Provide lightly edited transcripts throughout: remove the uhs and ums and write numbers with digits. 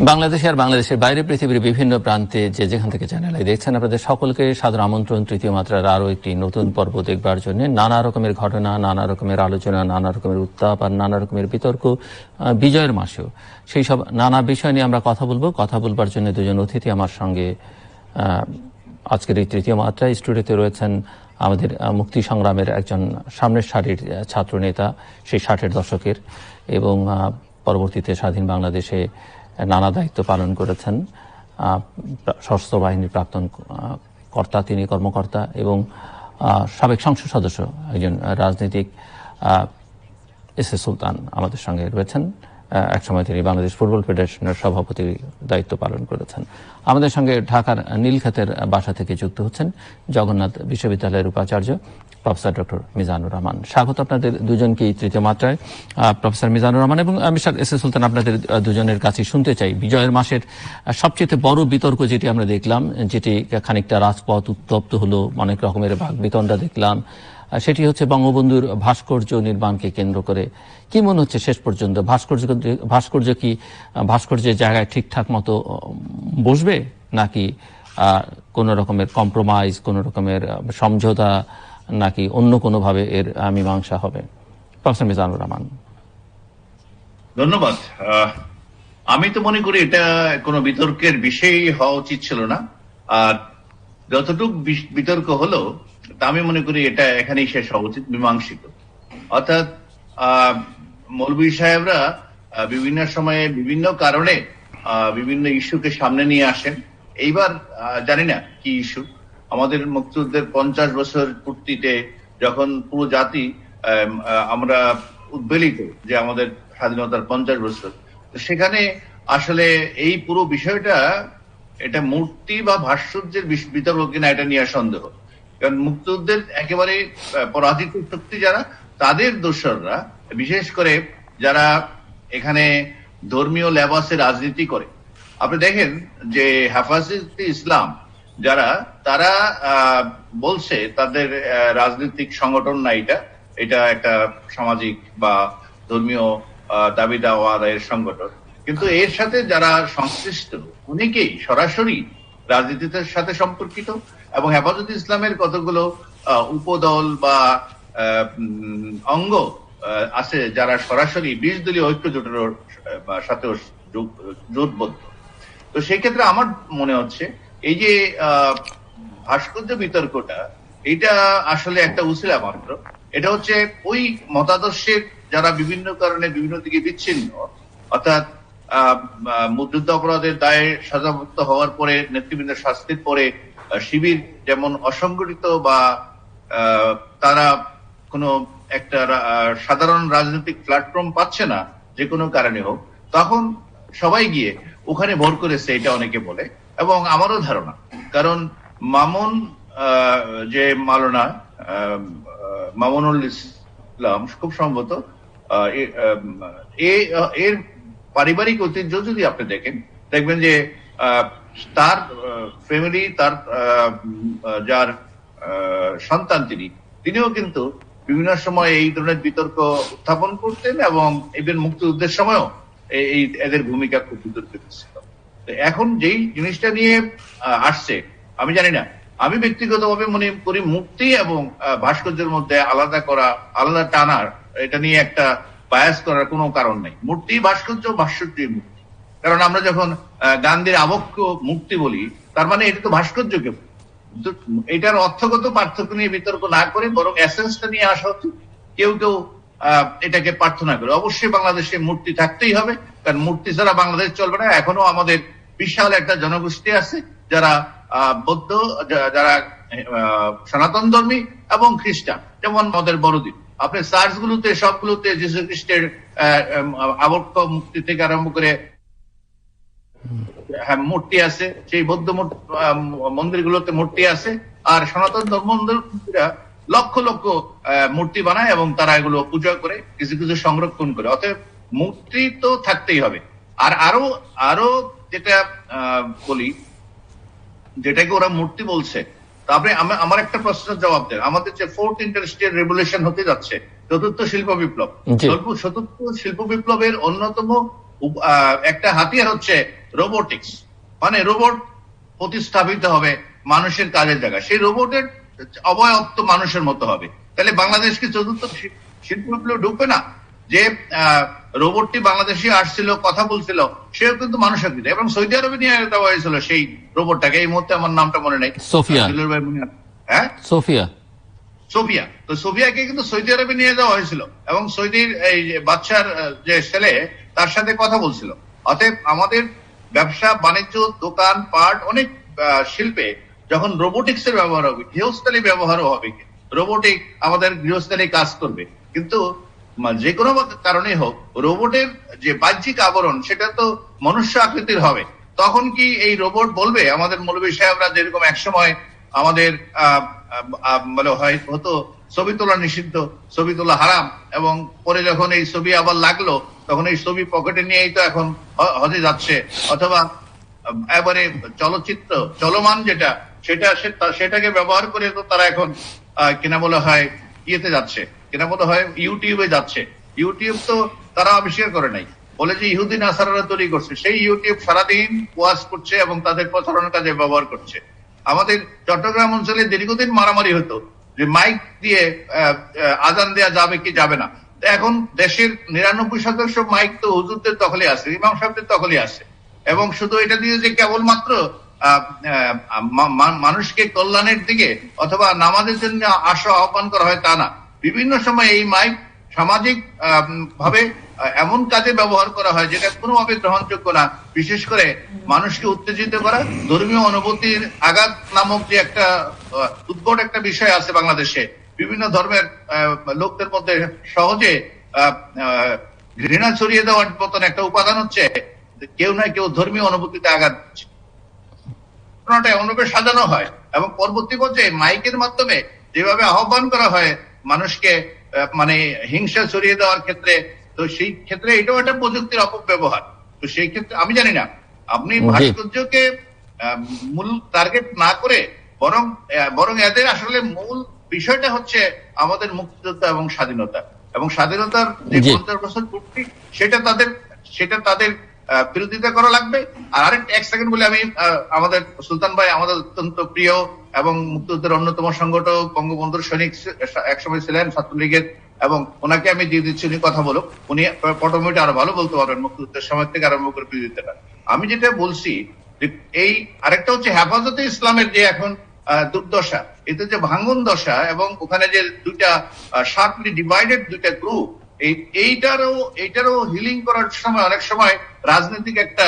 বাংলাদেশে আর বাংলাদেশের বাইরে পৃথিবীর বিভিন্ন প্রান্তে যে যেখান থেকে চ্যানেলে দেখছেন আপনাদের সকলকে সাদর আমন্ত্রণ তৃতীয় মাত্রার আরো একটি নতুন পর্ব দেখবার জন্য। নানা রকমের ঘটনা, নানা রকমের আলোচনা, নানা রকমের উত্তাপ আর নানা রকমের বিতর্ক বিজয়ের মাসেও সেই সব নানা বিষয় নিয়ে আমরা কথা বলবো। কথা বলবার জন্য দুজন অতিথি আমার সঙ্গে আজকের এই তৃতীয় মাত্রায় স্টুডিওতে রয়েছেন। আমাদের মুক্তি সংগ্রামের একজন সামনের সারির ছাত্র নেতা, সেই 60-এর দশকের, এবং পরবর্তীতে স্বাধীন বাংলাদেশে নানা দায়িত্ব পালন করেছেন, সশস্ত্র বাহিনীর প্রাক্তন কর্তা, তিনি কর্মকর্তা এবং সাবেক সংসদ সদস্য, একজন রাজনীতিক এস এ সুলতান আমাদের সঙ্গে রয়েছেন। একসময় তিনি বাংলাদেশ ফুটবল ফেডারেশনের সভাপতির দায়িত্ব পালন করেছেন। আমাদের সঙ্গে ঢাকার নীলক্ষেতের বাসা থেকে যুক্ত হচ্ছেন জগন্নাথ বিশ্ববিদ্যালয়ের উপাচার্য প্রফেসর ডক্টর মিজানুর রহমান। স্বাগত আপনাদের দুজনকেই তৃতীয় মাত্রায়। প্রফেসর মিজানুর রহমান এবং মিস্টার এস এ সুলতান, আপনাদের দুজনের কাছে শুনতে চাই বিজয়ের মাসের সবচেয়ে বড় বিতর্ক যেটি আমরা দেখলাম, যেটি খানিকটা রাজপথ উত্তপ্ত হলো, অনেক রকমের ভাগ বিতণ্ডা দেখলাম, সেটি হচ্ছে বঙ্গবন্ধুর ভাস্কর্য নির্মাণকে কেন্দ্র করে। কি মনে হচ্ছে শেষ পর্যন্ত ভাস্কর্যের জায়গায় ঠিকঠাক মতো বসবে, নাকি কোন রকমের কম্প্রোমাইজ, কোন রকমের সমঝোতা, নাকি অন্য কোনোভাবে এর মীমাংসা হবে? প্রফেসর মিজানুর রহমান। ধন্যবাদ। আমি তো মনে করি এটা কোনো বিতর্কের বিষয় হওয়া উচিত ছিল না। আর যতটুকু বিতর্ক হলো তা আমি মনে করি এটা এখানেই শেষ হওয়া উচিত, মীমাংসিত। অর্থাৎ মৌলভী সাহেবরা বিভিন্ন সময়ে বিভিন্ন কারণে বিভিন্ন ইস্যুকে সামনে নিয়ে আসেন। এইবার জানি না কি ইস্যু, আমাদের মুক্তিযুদ্ধের 50 বছর পূর্তিতে যখন পুরো জাতি আমরা উদ্বেলিত যে আমাদের স্বাধীনতার 50 বছর, তো সেখানে আসলে এই পুরো বিষয়টা এটা মূর্তি বা ভাস্কর্যের বিতর্ক কিনা এটা নিয়ে সন্দেহ। কারণ মুক্তিযুদ্ধের একেবারে পরাজিত শক্তি যারা, তাদের দোসররা, বিশেষ করে যারা এখানে ধর্মীয় লেবাসে রাজনীতি করে, আপনি দেখেন যে হেফাজতে ইসলাম যারা, তারা বলছে তাদের রাজনৈতিক সংগঠন না, এটা একটা সামাজিক বা ধর্মীয় দাবি দাওয়া আদায়ের সংগঠন। কিন্তু এর সাথে যারা সংশ্লিষ্ট অনেকেই সরাসরি রাজনীতির সাথে সম্পর্কিত, এবং হেফাজতে ইসলামের কতগুলো উপদল বা অঙ্গ আছে যারা সরাসরি 20 দলীয় ঐক্য জোটের সাথেও জোটবদ্ধ। তো সেই ক্ষেত্রে আমার মনে হচ্ছে এই যে ভাস্কর্য বিতর্কটা, এটা আসলে একটা উসিলা মাত্র। এটা হচ্ছে ওই মতাদর্শের যারা বিভিন্ন কারণে বিভিন্ন দিকে বিচ্ছিন্ন, অর্থাৎ যুদ্ধ অপরাধের দায়ে সাজাপ্রাপ্ত হওয়ার পরে, নেতৃবৃন্দের শাস্তির পরে শিবির যেমন অসংগঠিত বা তারা কোনো একটা সাধারণ রাজনৈতিক প্ল্যাটফর্ম পাচ্ছে না যে কোনো কারণে হোক, তখন সবাই গিয়ে ওখানে ভর করেছে, এটা অনেকে বলে। এবং আমারও ধারণা, কারণ মামুন যে মাওলানা মামুনুল ইসলাম খুব সম্ভবত এর পারিবারিক ঐতিহ্য যদি আপনি দেখবেন যে তার ফ্যামিলি, তার যার সন্তান তিনিও কিন্তু বিভিন্ন সময় এই ধরনের বিতর্ক উত্থাপন করতেন, এবং এদের মুক্তিযুদ্ধের সময়ও এদের ভূমিকা খুব বিতর্কিত ছিল। এখন যেই জিনিসটা নিয়ে আসছে, আমি জানি না, আমি ব্যক্তিগতভাবে মনে করি মুক্তি এবং ভাস্কর্যের মধ্যে আলাদা করা, আলাদা টানার, এটা নিয়ে একটা বায়াস করার কোনো কারণ নেই। মূর্তি ভাস্কর্য, ভাস্কর্যই মুক্তি। কারণ আমরা যখন গান্ধীর আবক্ষ মুক্তি বলি, তার মানে এটা তো ভাস্কর্যকে, এটার অর্থগত পার্থক্য নিয়ে বিতর্ক না করে বরং এসেন্সটা নিয়ে আসা উচিত। কেউ এটাকে প্রার্থনা করে। অবশ্যই বাংলাদেশে মূর্তি থাকতেই হবে, কারণ মূর্তি ছাড়া বাংলাদেশ চলবে না। এখনো আমাদের বিশাল একটা জনগোষ্ঠী আছে যারা বৌদ্ধ, যারা সনাতন ধর্মী এবং খ্রিস্টান। যেমন আমাদের বড়দিন, আপনি চার্চ গুলোতে সবগুলোতে যীশু খ্রিস্টের আবক্ষ মুক্তি থেকে আরম্ভ করে মূর্তি আছে, সেই বৌদ্ধ মন্দিরগুলোতে মূর্তি আছে। আর সনাতন ধর্মাবলম্বীরা লক্ষ লক্ষ মূর্তি বানায় এবং তারা এগুলো পূজা করে, কিছু কিছু সংরক্ষণ করে। অতএব মূর্তি তো থাকতেই হবে। আর আরো যেটা বলি, যেটাকে ওরা মূর্তি বলছে, তারপরে আমার একটা প্রশ্নের জবাব দেন। আমাদের যে 4th ইন্ডাস্ট্রিয়াল রেভলিউশন হতে যাচ্ছে, চতুর্থ শিল্প বিপ্লব, চতুর্থ শিল্প বিপ্লবের অন্যতম একটা হাতিয়ার হচ্ছে রোবোটিক্স, মানে রোবট প্রতিস্থাপিত হবে মানুষের কাজের জায়গায়। সেই রোবটের অবয়ব তো মানুষের মতো হবে। তাহলে বাংলাদেশ কি চতুর্থ শিল্প বিপ্লবে ঢুকবে না? যে রোবটটি বাংলাদেশে আসছিল, কথা বলছিল, সেও কিন্তু মানুষ আকৃতি, এবং সৌদি আরবে নিয়ে দেওয়া হয়েছিল সেই রোবটটাকে। এই মুহূর্তে আমার নামটা মনে নেই। সোফিয়া। হ্যাঁ, সোফিয়া। সোফিয়া। তো সোফিয়াকে কিন্তু সৌদি আরবে নিয়ে যাওয়া হয়েছিল, এবং সৌদির এই বাচ্চার যে ছেলে, তার সাথে কথা বলছিল। অতএব আমাদের ব্যবসা বাণিজ্য, দোকান পাট, অনেক শিল্পে যখন রোবোটিক্স এর ব্যবহার হবে, গৃহস্থালী ব্যবহারও হবে, রোবোটিক আমাদের গৃহস্থালী কাজ করবে। কিন্তু যে কোনো কারণে হোক, রোবটের যে বাহ্যিক আবরণ সেটা তো মনুষ্য আকৃতির হবে। তখন কি এই রোবট বলবে, আমাদের মৌলভী সাহেবরা যেরকম একসময় আমাদের মানে হতো ছবি তোলা নিষিদ্ধ, ছবি তোলা হারাম, এবং পরে যখন এই ছবি আবার লাগলো তখন এই ছবি পকেটে নিয়েই তো এখন হজে যাচ্ছে, অথবা এবারে চলচ্চিত্র চলমান যেটা সেটাকে ব্যবহার করে তো তারা এখন কিনা বলা হয় ইয়েতে যাচ্ছে, কিনা বলা হয় ইউটিউবে যাচ্ছে। ইউটিউব তো তারা আবিষ্কার করে নাই, বলে যে ইহুদি নাসারারা তৈরি করছে। সেই ইউটিউব সারাদিন ওয়াজ করছে এবং তাদের প্রচারণার কাজে ব্যবহার করছে। আমাদের চট্টগ্রাম অঞ্চলে দীর্ঘদিন মারামারি হতো যে মাইক দিয়ে আজান দেয়া যাবে কি যাবে না। এখন দেশের 99% মাইক তো হুজুরদের দখলে আছে, ইমাম সাহেবদের দখলে আছে। এবং শুধু এটা দিয়ে যে কেবলমাত্র মানুষকে কল্যাণের দিকে অথবা নামাজের জন্য আহ্বান করা হয় তা না। বিভিন্ন সময় এই মাইক সামাজিক ভাবে এমন কাজে ব্যবহার করা হয় যেটা কোনোভাবে গ্রহণযোগ্য না। বিশেষ করে মানুষকে উত্তেজিত করা, ধর্মীয় অনুভূতির আঘাত নামক যে একটা উদ্ভট একটা বিষয় আছে বাংলাদেশে, বিভিন্ন ধর্মের লোকদের মধ্যে সহজে ঘৃণা ছড়িয়ে দেওয়ার মতন একটা উপাদান হচ্ছে কেউ না কেউ ধর্মীয় অনুভূতিতে আঘাত দিচ্ছে। এমনভাবে সাজানো হয় এবং পরবর্তী পর্যায়ে মাইকের মাধ্যমে যেভাবে আহ্বান করা হয় মানুষকে মানে হিংসা ছড়িয়ে দেওয়ার ক্ষেত্রে, তো সেই ক্ষেত্রে এটাও একটা প্রযুক্তির অপব্যবহার। তো সেই ক্ষেত্রে আমি জানি না, আপনি ভাস্কর্যকে মূল টার্গেট না করে বরং এদের আসলে মূল বিষয়টা হচ্ছে আমাদের মুক্তিযুদ্ধ এবং স্বাধীনতা, এবং স্বাধীনতার যে 50 বছর পূর্তি সেটা তাদের বিরোধিতা করা লাগবে। আর আরেকটা 1 সেকেন্ড বলে আমি আমাদের সুলতান ভাই আমাদের অত্যন্ত প্রিয় এবং মুক্তিযুদ্ধের অন্যতম সংগঠক, বঙ্গবন্ধুর সৈনিক একসময় ছিলেন ছাত্রলীগের, এবং ওনাকে আমি দিয়ে দিচ্ছি, উনি কথা বলুক, উনি পটভূমিটা আরো ভালো বলতে পারবেন মুক্তিযুদ্ধের সময় থেকে আরম্ভ করে বিরোধিতাটা। আমি যেটা বলছি যে এই আরেকটা হচ্ছে হেফাজতে ইসলামের যে এখন দুর্দশা, এতে যে ভাঙ্গন দশা, এবং ওখানে যে দুইটা শার্পলি ডিভাইডেড দুইটা গ্রুপ, এইটারও হিলিং করার সময় অনেক সময় রাজনৈতিক একটা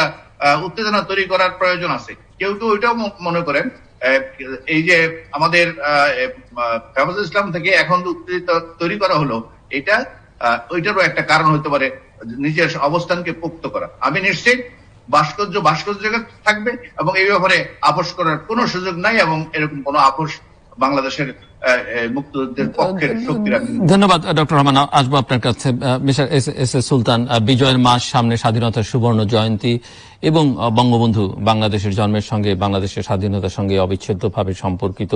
উত্তেজনা তৈরি করার প্রয়োজন আছে। কেউ কেউ ওইটাও মনে করেন এই যে আমাদের হেফাজতে ইসলাম থেকে এখন উত্তেজিত তৈরি করা হলো, ওইটারও একটা কারণ হতে পারে নিজের অবস্থানকে পোক্ত করা। আমি নিশ্চিত ভাস্কর্য থাকবে এবং এই ব্যাপারে আপোষ করার কোনো সুযোগ নাই, এবং এরকম কোনো আপোষ বাংলাদেশের মুক্তিযুদ্ধের পক্ষের শক্তিরা। ধন্যবাদ ডক্টর রহমান। আসবো আপনার কাছে। মিস্টার এস এ সুলতান, বিজয়ের মাস সামনে, স্বাধীনতার সুবর্ণ জয়ন্তী, এবং বঙ্গবন্ধু বাংলাদেশের জন্মের সঙ্গে, বাংলাদেশের স্বাধীনতার সঙ্গে অবিচ্ছেদ্যভাবে সম্পর্কিত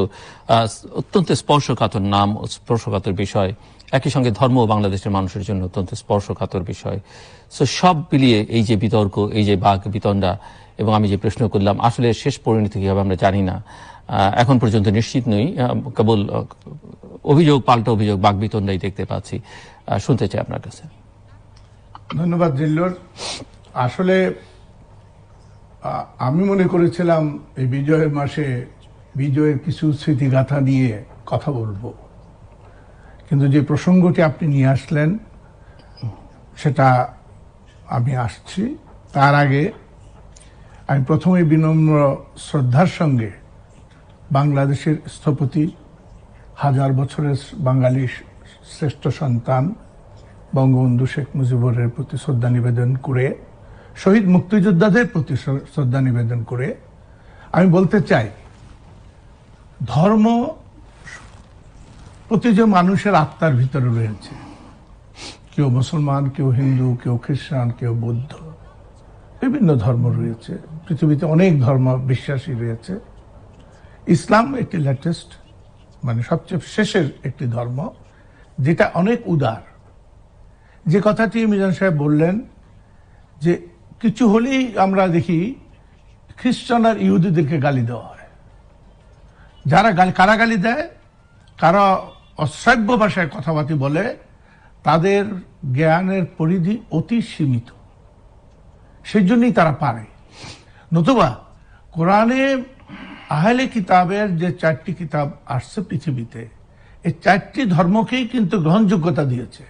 অত্যন্ত স্পর্শকাতর নাম, স্পর্শকাতর বিষয়, একই সঙ্গে ধর্ম বাংলাদেশের মানুষের জন্য অত্যন্ত স্পর্শকাতর বিষয়। সো সব মিলিয়ে এই যে বিতর্ক, এই যে বাক বিতণ্ডা, এবং আমি যে প্রশ্ন করলাম আসলে শেষ পরিণতি কি হবে আমরা জানি না, এখন পর্যন্ত নিশ্চিত নই, কেবল অভিযোগ পাল্টা অভিযোগ, বাক বিতণ্ডাই দেখতে পাচ্ছি। শুনতে চাই আপনার কাছে। ধন্যবাদ জিল্লুর। আসলে আমি মনে করেছিলাম এই বিজয়ের মাসে বিজয়ের কিছু স্মৃতিগাথা নিয়ে কথা বলবো, কিন্তু যে প্রসঙ্গটি আপনি নিয়ে আসলেন সেটা আমি আসছি। তার আগে আমি প্রথমে বিনম্র শ্রদ্ধার সঙ্গে বাংলাদেশের স্থপতি, 1000 বছরের বাঙালি শ্রেষ্ঠ সন্তান বঙ্গবন্ধু শেখ মুজিবুরের প্রতি শ্রদ্ধা নিবেদন করে, শহীদ মুক্তিযোদ্ধাদের প্রতি শ্রদ্ধা নিবেদন করে আমি বলতে চাই, ধর্ম প্রতিজন মানুষের আত্মার ভিতরে রয়েছে। কেউ মুসলমান, কেউ হিন্দু, কেউ খ্রিস্টান, কেউ বৌদ্ধ, বিভিন্ন ধর্ম রয়েছে। পৃথিবীতে অনেক ধর্ম বিশ্বাসী রয়েছে। ইসলাম একটি লেটেস্ট, মানে সবচেয়ে শেষের একটি ধর্ম, যেটা অনেক উদার। যে কথাটি মিজান সাহেব বললেন যে কিছু হলেই আমরা দেখি খ্রিস্টান আর ইহুদিদেরকে গালি দেওয়া হয়। কারা গালি দেয়? কারা অশ্রাব্য ভাষায় কথাবার্তা বলে, তাদের জ্ঞানের পরিধি অতি সীমিত, সেই জন্যই তারা পারে। নতুবা কোরআনে আহলে কিতাবের যে 4টি কিতাব আসছে পৃথিবীতে, এই 4টি ধর্মকেই কিন্তু গ্রহণযোগ্যতা দিয়েছে।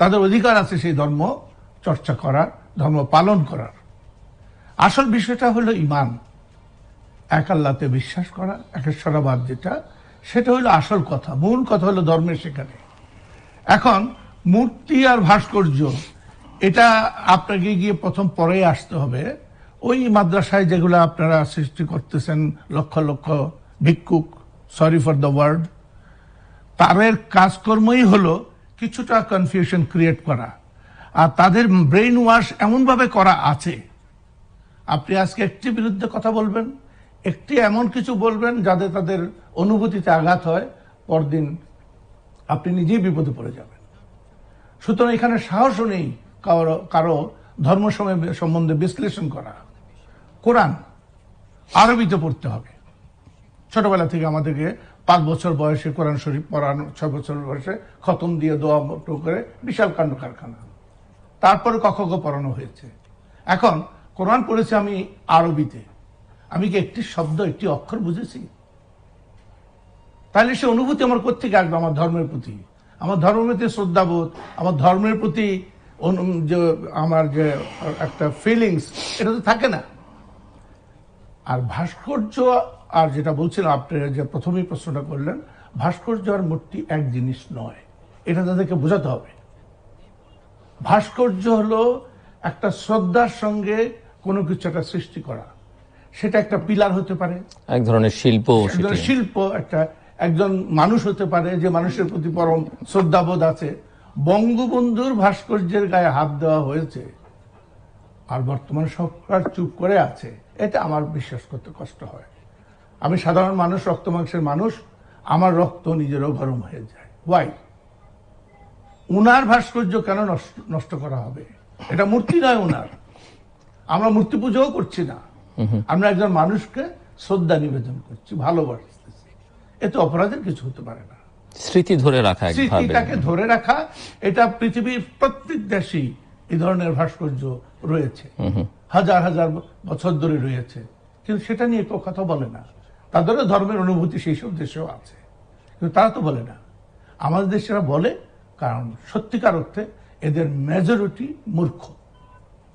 তাদের অধিকার আছে সেই ধর্ম চর্চা করার, ধর্ম পালন করার। আসল বিষয়টা হলো ঈমান, এক আল্লাহতে বিশ্বাস করা, একেশ্বরবাদ যেটা, সেটা হলো আসল কথা। মূল কথা হলো ধর্মের সেখানে। এখন মূর্তি আর ভাস্কর্য, এটা আপনাকে গিয়ে প্রথম পরে আসতে হবে। ওই মাদ্রাসায় যেগুলো আপনারা সৃষ্টি করতেছেন, লক্ষ লক্ষ ভিক্ষুক, সরি ফর দ্য ওয়ার্ড, তাদের কাজকর্মই হলো কিছুটা কনফিউশন ক্রিয়েট করা, আর তাদের ব্রেইন ওয়াশ এমনভাবে করা আছে। আপনি আজকে একটি বিরুদ্ধে কথা বলবেন, একটি এমন কিছু বলবেন যাতে তাদের অনুভূতিতে আঘাত হয়, পরদিন আপনি নিজেই বিপদে পড়ে যাবেন। সুতরাং এখানে সাহসও নেই কারো ধর্ম সম্বন্ধে বিশ্লেষণ করা। কোরআন আরবিতে পড়তে হবে। ছোটবেলা থেকে আমাদেরকে 5 বছর বয়সে কোরআন শরীফ পড়ানো, 6 বছর বয়সে খতম দিয়ে দোয়া করে বিশাল কাণ্ড কারখানা। তারপরে কক্ষ পড়ানো হয়েছে। এখন কোরআন পড়েছি আমি আরবিতে, আমি কি একটি শব্দ, একটি অক্ষর বুঝেছি? তাহলে সে অনুভূতি আমার কোত্থেকে আসবে? আমার ধর্মের প্রতি, আমার ধর্মের প্রতি শ্রদ্ধাবোধ, আমার ধর্মের প্রতি আমার যে একটা ফিলিংস, এটা তো থাকে না। আর ভাস্কর্য, আর যেটা বলছিলাম আপনি যে প্রথমেই প্রশ্নটা করলেন, ভাস্কর্য আর মূর্তি এক জিনিস নয়, এটা তাদেরকে বোঝাতে হবে। ভাস্কর্য হলো একটা শ্রদ্ধার সঙ্গে কোনো কিছু একটা সৃষ্টি করা, সেটা একটা পিলার হতে পারে, এক ধরনের শিল্প, একজন মানুষ হতে পারে যে মানুষের প্রতি পরম শ্রদ্ধাবোধ আছে। বঙ্গবন্ধুর ভাস্কর্যের গায়ে হাত দেওয়া হয়েছে আর বর্তমান সরকার চুপ করে আছে, এটা আমার বিশ্বাস করতে কষ্ট হয়। আমি সাধারণ মানুষ, রক্ত মাংসের মানুষ, আমার রক্ত নিজেরও গরম হয়ে যায়। ওয়াই? উনার ভাস্কর্য কেন নষ্ট করা হবে? এটা মূর্তি নয় উনার, আমরা মূর্তি পুজোও করছি না, আমরা একজন মানুষকে শ্রদ্ধা নিবেদন করছি, ভালোবাসতেছি। এতে অপরাধের কিছু হতে পারে না। স্মৃতি ধরে রাখা, স্মৃতিটাকে ধরে রাখা, এটা পৃথিবীর প্রত্যেক দেশেই এই ধরনের ভাস্কর্য রয়েছে, হাজার হাজার বছর ধরে রয়েছে, কিন্তু সেটা নিয়ে কেউ কথা বলে না। তাদেরও ধর্মের অনুভূতি সেই সব দেশেও আছে, কিন্তু তারা তো বলে না। আমাদের দেশেরা বলে, কারণ সত্যিকার অর্থে এদের মেজরিটি মূর্খ।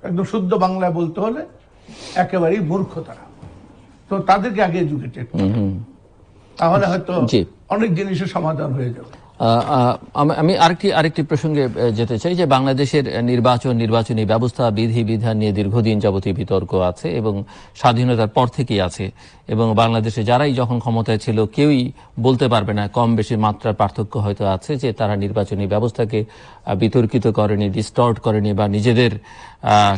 একদম শুদ্ধ বাংলায় বলতে হলে একেবারেই মূর্খ তারা। তো তাদেরকে আগে এডুকেটেড, তাহলে হয়তো অনেক জিনিসের সমাধান হয়ে যাবে। আমি আরেকটি প্রসঙ্গে যেতে চাই, যে বাংলাদেশের নির্বাচনী ব্যবস্থা, বিধান নিয়ে দীর্ঘদিন যাবতীয় বিতর্ক আছে এবং স্বাধীনতার পর থেকেই আছে, এবং বাংলাদেশে যারাই যখন ক্ষমতায় ছিল কেউই বলতে পারবে না, কম বেশি মাত্রার পার্থক্য হয়তো আছে, যে তারা নির্বাচনী ব্যবস্থাকে বিতর্কিত করেনি, ডিস্টর্ট করেনি বা নিজেদের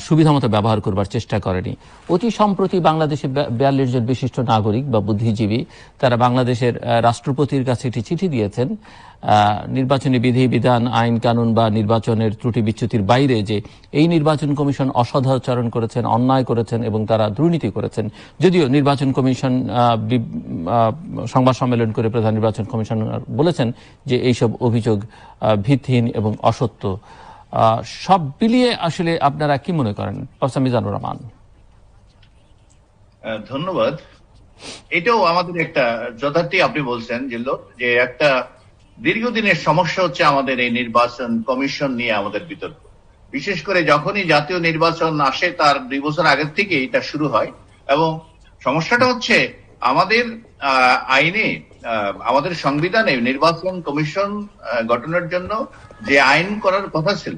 সুবিধামতো ব্যবহার করবার চেষ্টা করেনি। অতি সম্প্রতি বাংলাদেশে 42 জন বিশিষ্ট নাগরিক বা বুদ্ধিজীবী, তারা বাংলাদেশের রাষ্ট্রপতির কাছে একটি চিঠি দিয়েছেন নির্বাচনী বিধান, আইন কানুন বা নির্বাচনের ত্রুটি বিচ্যুতির বাইরে, যে এই নির্বাচন কমিশন অসদাচরণ করেছেন, অন্যায় করেছেন এবং তারা দুর্নীতি করেছেন। যদিও নির্বাচন কমিশন সংবাদ সম্মেলন করে প্রধান নির্বাচন কমিশনার বলেছেন যে এইসব অভিযোগ ভিত্তিহীন এবং অসত্য। সব মিলিয়ে আসলে আপনারা কি মনে করেন, প্রফেসর মিজানুর রহমান? ধন্যবাদ। এটাও আমাদের একটা যথার্থই আপনি বলছেন যে একটা দীর্ঘদিনের সমস্যা হচ্ছে আমাদের এই নির্বাচন কমিশন নিয়ে আমাদের বিতর্ক। বিশেষ করে যখনই জাতীয় নির্বাচন আসে তার 2 বছর আগের থেকে এটা শুরু হয়, এবং সমস্যাটা হচ্ছে আমাদের আইনে, আমাদের সংবিধানে নির্বাচন কমিশন গঠনের জন্য যে আইন করার কথা ছিল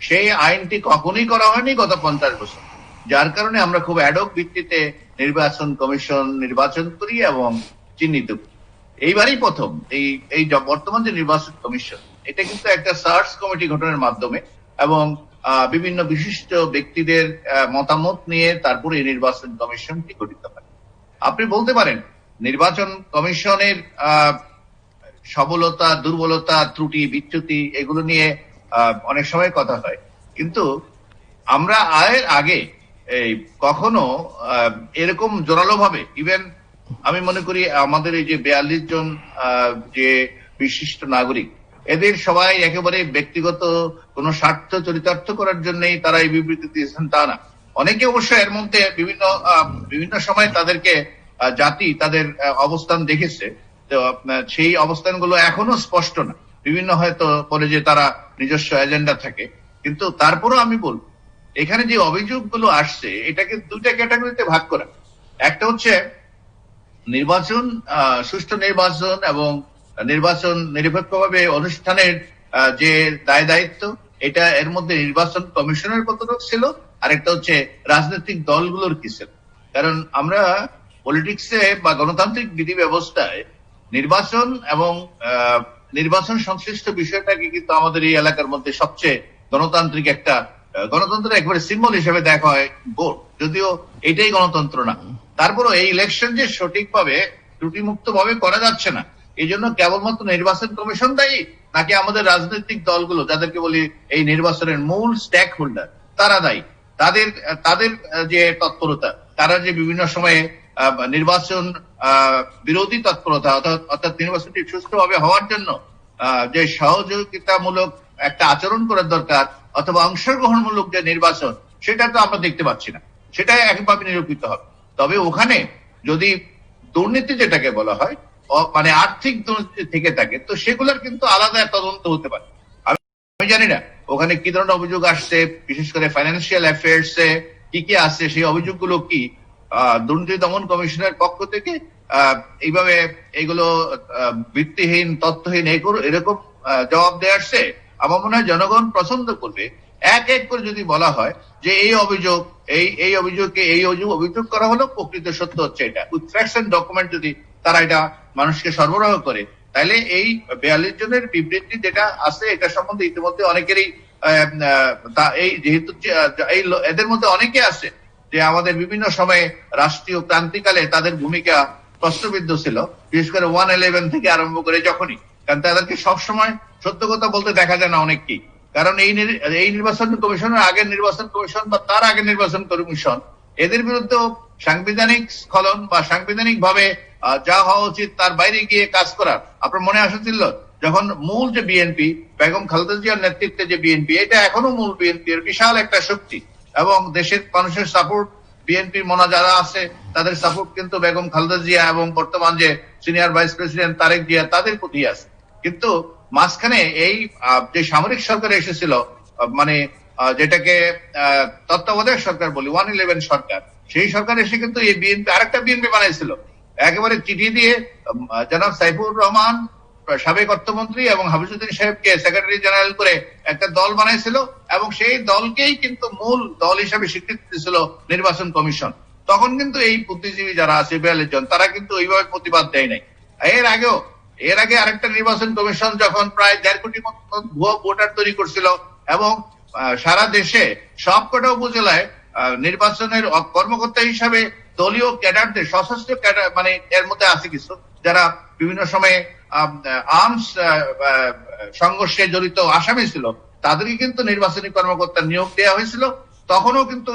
সেই আইনটি কখনোই করা হয়নি গত 50 বছর, যার কারণে আমরা খুব অ্যাডক ভিত্তিতে নির্বাচন কমিশন নির্বাচন করি এবং চিহ্নিত করি। এইবারই প্রথম এই বর্তমান যে নির্বাচন কমিশন, এটা কিন্তু একটা সার্চ কমিটি গঠনের মাধ্যমে এবং বিভিন্ন বিশিষ্ট ব্যক্তিদের মতামত নিয়ে তারপরে এই নির্বাচন কমিশনটি গঠিত হয়। আপনি বলতে পারেন নির্বাচন কমিশনের সবলতা, দুর্বলতা, ত্রুটি বিচ্যুতি এগুলো নিয়ে অনেক সময় কথা হয়, কিন্তু আমরা আগে এই কখনো এরকম জোরালো ভাবে ইভেন আমি মনে করি আমাদের এই যে 42 জন যে বিশিষ্ট নাগরিক, এদের সবাই একেবারে ব্যক্তিগত কোনো স্বার্থ চরিতার্থ করার জন্যই তারা এই বিবৃতি দিয়েছেন তা না। অনেকে অবশ্য এর মধ্যে বিভিন্ন সময় তাদেরকে জাতি তাদের অবস্থান দেখেছে, তো সেই অবস্থানগুলো এখনো স্পষ্ট না। বিভিন্ন হয়তো বলে যে তারা নিজস্ব এজেন্ডা থাকে, কিন্তু তারপরও আমি বলবো এখানে যে অভিযোগগুলো আসছে এটাকে দুইটা ক্যাটাগরিতে ভাগ করা। একটা হচ্ছে নির্বাচন, সুষ্ঠু নির্বাচন এবং নির্বাচন নিরপেক্ষভাবে অনুষ্ঠানের যে দায় দায়িত্ব, এটা এর মধ্যে নির্বাচন কমিশনের কতটুকু ছিল, আরেকটা হচ্ছে রাজনৈতিক দলগুলোর কি ছিল। কারণ আমরা পলিটিক্সে বা গণতান্ত্রিক বিধি ব্যবস্থায় নির্বাচন এবং নির্বাচন সংশ্লিষ্ট বিষয়টাকে কিন্তু আমাদের এই এলাকার মধ্যে সবচেয়ে গণতান্ত্রিক একটা গণতন্ত্রের একবারে সিম্বল হিসেবে দেখা হয় ভোট, যদিও এটাই গণতন্ত্র না। তারপরও এই ইলেকশন যে সঠিকভাবে ত্রুটিমুক্ত ভাবে করা যাচ্ছে না, এই জন্য কেবলমাত্র নির্বাচন কমিশন দায়ী, নাকি আমাদের রাজনৈতিক দলগুলো যাদেরকে বলি এই নির্বাচনের মূল স্টেক হোল্ডার তারা দায়ী? তাদের যে তৎপরতা, তারা যে বিভিন্ন সময়ে নির্বাচন বিরোধী তৎপরতা অর্থাৎ নির্বাচনটি সুষ্ঠুভাবে হওয়ার জন্য যে সহযোগিতামূলক একটা আচরণ করার দরকার অথবা অংশগ্রহণমূলক যে নির্বাচন, সেটা তো আমরা দেখতে পাচ্ছি না। সেটা একভাবে নিরূপিত হবে। তবে ওখানে যদি দুর্নীতি যেটাকে বলা হয়, মানে আর্থিক দুর্নীতি থেকে থাকে, তো সেগুলোর কিন্তু আলাদা তদন্ত হতে পারে। আমি জানি না ওখানে কি ধরনের অভিযোগ আসছে, বিশেষ করে ফাইন্যান্সিয়াল অ্যাফেয়ার্স এ কি কি আসছে, সেই অভিযোগগুলো কি দুর্নীতি দমন কমিশনের পক্ষ থেকে এইভাবে এগুলো ভিত্তিহীন তথ্যহীন এরকম জবাব দিয়ে আসছে। আমার মনে হয় জনগণ পছন্দ করবে এক এক করে যদি বলা হয় যে এই অভিযোগ এই অভিযোগকে এই অভিযোগ করা হলো, প্রকৃত সত্য হচ্ছে এটা, উইথ ফ্যাক্টস এন্ড ডকুমেন্ট যদি তারা এটা মানুষকে সরবরাহ করে, তাহলে এই 42 জনের বিবৃতি যেটা আছে এটা সম্বন্ধে ইতিমধ্যে অনেকেরই এই যেহেতু এদের মধ্যে অনেকে আছে যে আমাদের বিভিন্ন সময়ে রাষ্ট্রীয় ক্রান্তিকালে তাদের ভূমিকা প্রশ্নবিদ্ধ ছিল, বিশেষ করে 111 থেকে আরম্ভ করে যখনই, কারণ তাদেরকে সবসময় সত্য কথা বলতে দেখা যায় না অনেককেই। কারণ এই নির্বাচন কমিশনের আগের নির্বাচন কমিশন বা তার আগের নির্বাচন কমিশন, এদের বিরুদ্ধে সাংবিধানিক স্খলন বা সাংবিধানিক ভাবে যা হওয়া উচিত তার বাইরে গিয়ে কাজ করার আপনার মনে আসছিল। যখন মূল যে বিএনপি, বেগম খালেদা জিয়ার নেতৃত্বে যে বিএনপি, এটা এখনো মূল বিএনপি এর বিশাল একটা শক্তি এবং দেশের মানুষের সাপোর্ট, বিএনপি মনা যারা আছে তাদের সাপোর্ট কিন্তু বেগম খালেদা জিয়া এবং বর্তমান যে senior vice president Tarique Zia তাদের প্রতি আছে। কিন্তু মাঝখানে এই যে সামরিক সরকার এসেছিল, মানে যেটাকে তত্ত্বাবধায়ক সরকার বলি, 111 সরকার, সেই সরকার এসে কিন্তু এই বিএনপি আরেকটা বিএনপি বানাইছিল। একেবারে চিঠি দিয়ে জনাব সাইফুর রহমান সাবেক অর্থমন্ত্রী এবং হাফিজউদ্দিন সাহেবকে সেক্রেটারি জেনারেল করে একটা দল বানাইছিল এবং সেই দলকেই কিন্তু মূল দল হিসাবে স্বীকৃতি দিয়েছিল নির্বাচন কমিশন। তখন কিন্তু এই বুদ্ধিজীবী যারা আছে 42 জন, তারা কিন্তু ওইভাবে প্রতিবাদ দেয় নাই। এর আগে আরেকটা নির্বাচন কমিশন যখন প্রায় 1.5 কোটি ভুয়া ভোটার তৈরি করছিল এবং সারা দেশে সবকটা উপজেলায় নির্বাচনের কর্মকর্তা হিসাবে দলীয় ক্যাডারদের, সশস্ত্র ক্যাডার, মানে এর মধ্যে আছে কিছু যারা বিভিন্ন সময়ে আর্মস সংঘর্ষে জড়িত আসামি ছিল, তাদেরকে কিন্তু নির্বাচনী কর্মকর্তা নিয়োগ দেওয়া হয়েছিল। তখনও কিন্তু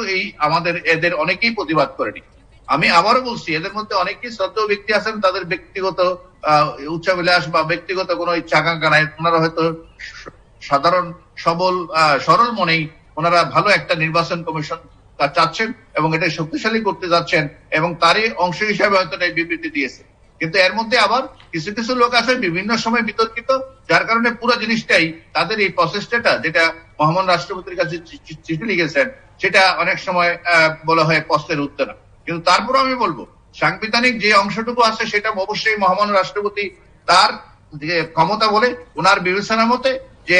এদের অনেকেই প্রতিবাদ করেনি। আমি আবারও বলছি, এদের মধ্যে অনেকেই শ্রদ্ধেয় ব্যক্তি আছেন, তাদের ব্যক্তিগত উচ্চাবিলাস বা ব্যক্তিগত কোনো ইচ্ছা আকাঙ্ক্ষা নাই। ওনারা হয়তো সাধারণ সরল মনেই ওনারা ভালো একটা নির্বাচন কমিশন চাচ্ছেন এবং এটা শক্তিশালী করতে যাচ্ছেন এবং তারই অংশ হিসাবে হয়তো এই বিবৃতি দিয়েছে। কিন্তু এর মধ্যে আবার কিছু কিছু লোক আছে বিভিন্ন সময় বিতর্কিত, যার কারণে পুরো জিনিসটাই তাদের এই প্রচেষ্টাটা, যেটা মহামান্য রাষ্ট্রপতির কাছে চিঠি লিখেছেন, সেটা অনেক সময় বলা হয় কষ্টের উত্তরা। কিন্তু তারপরে আমি বলবো সাংবিধানিক যে অংশটুকু আছে সেটা অবশ্যই মহামান্য রাষ্ট্রপতি তার যে ক্ষমতা বলে ওনার বিবেচনা মতে যে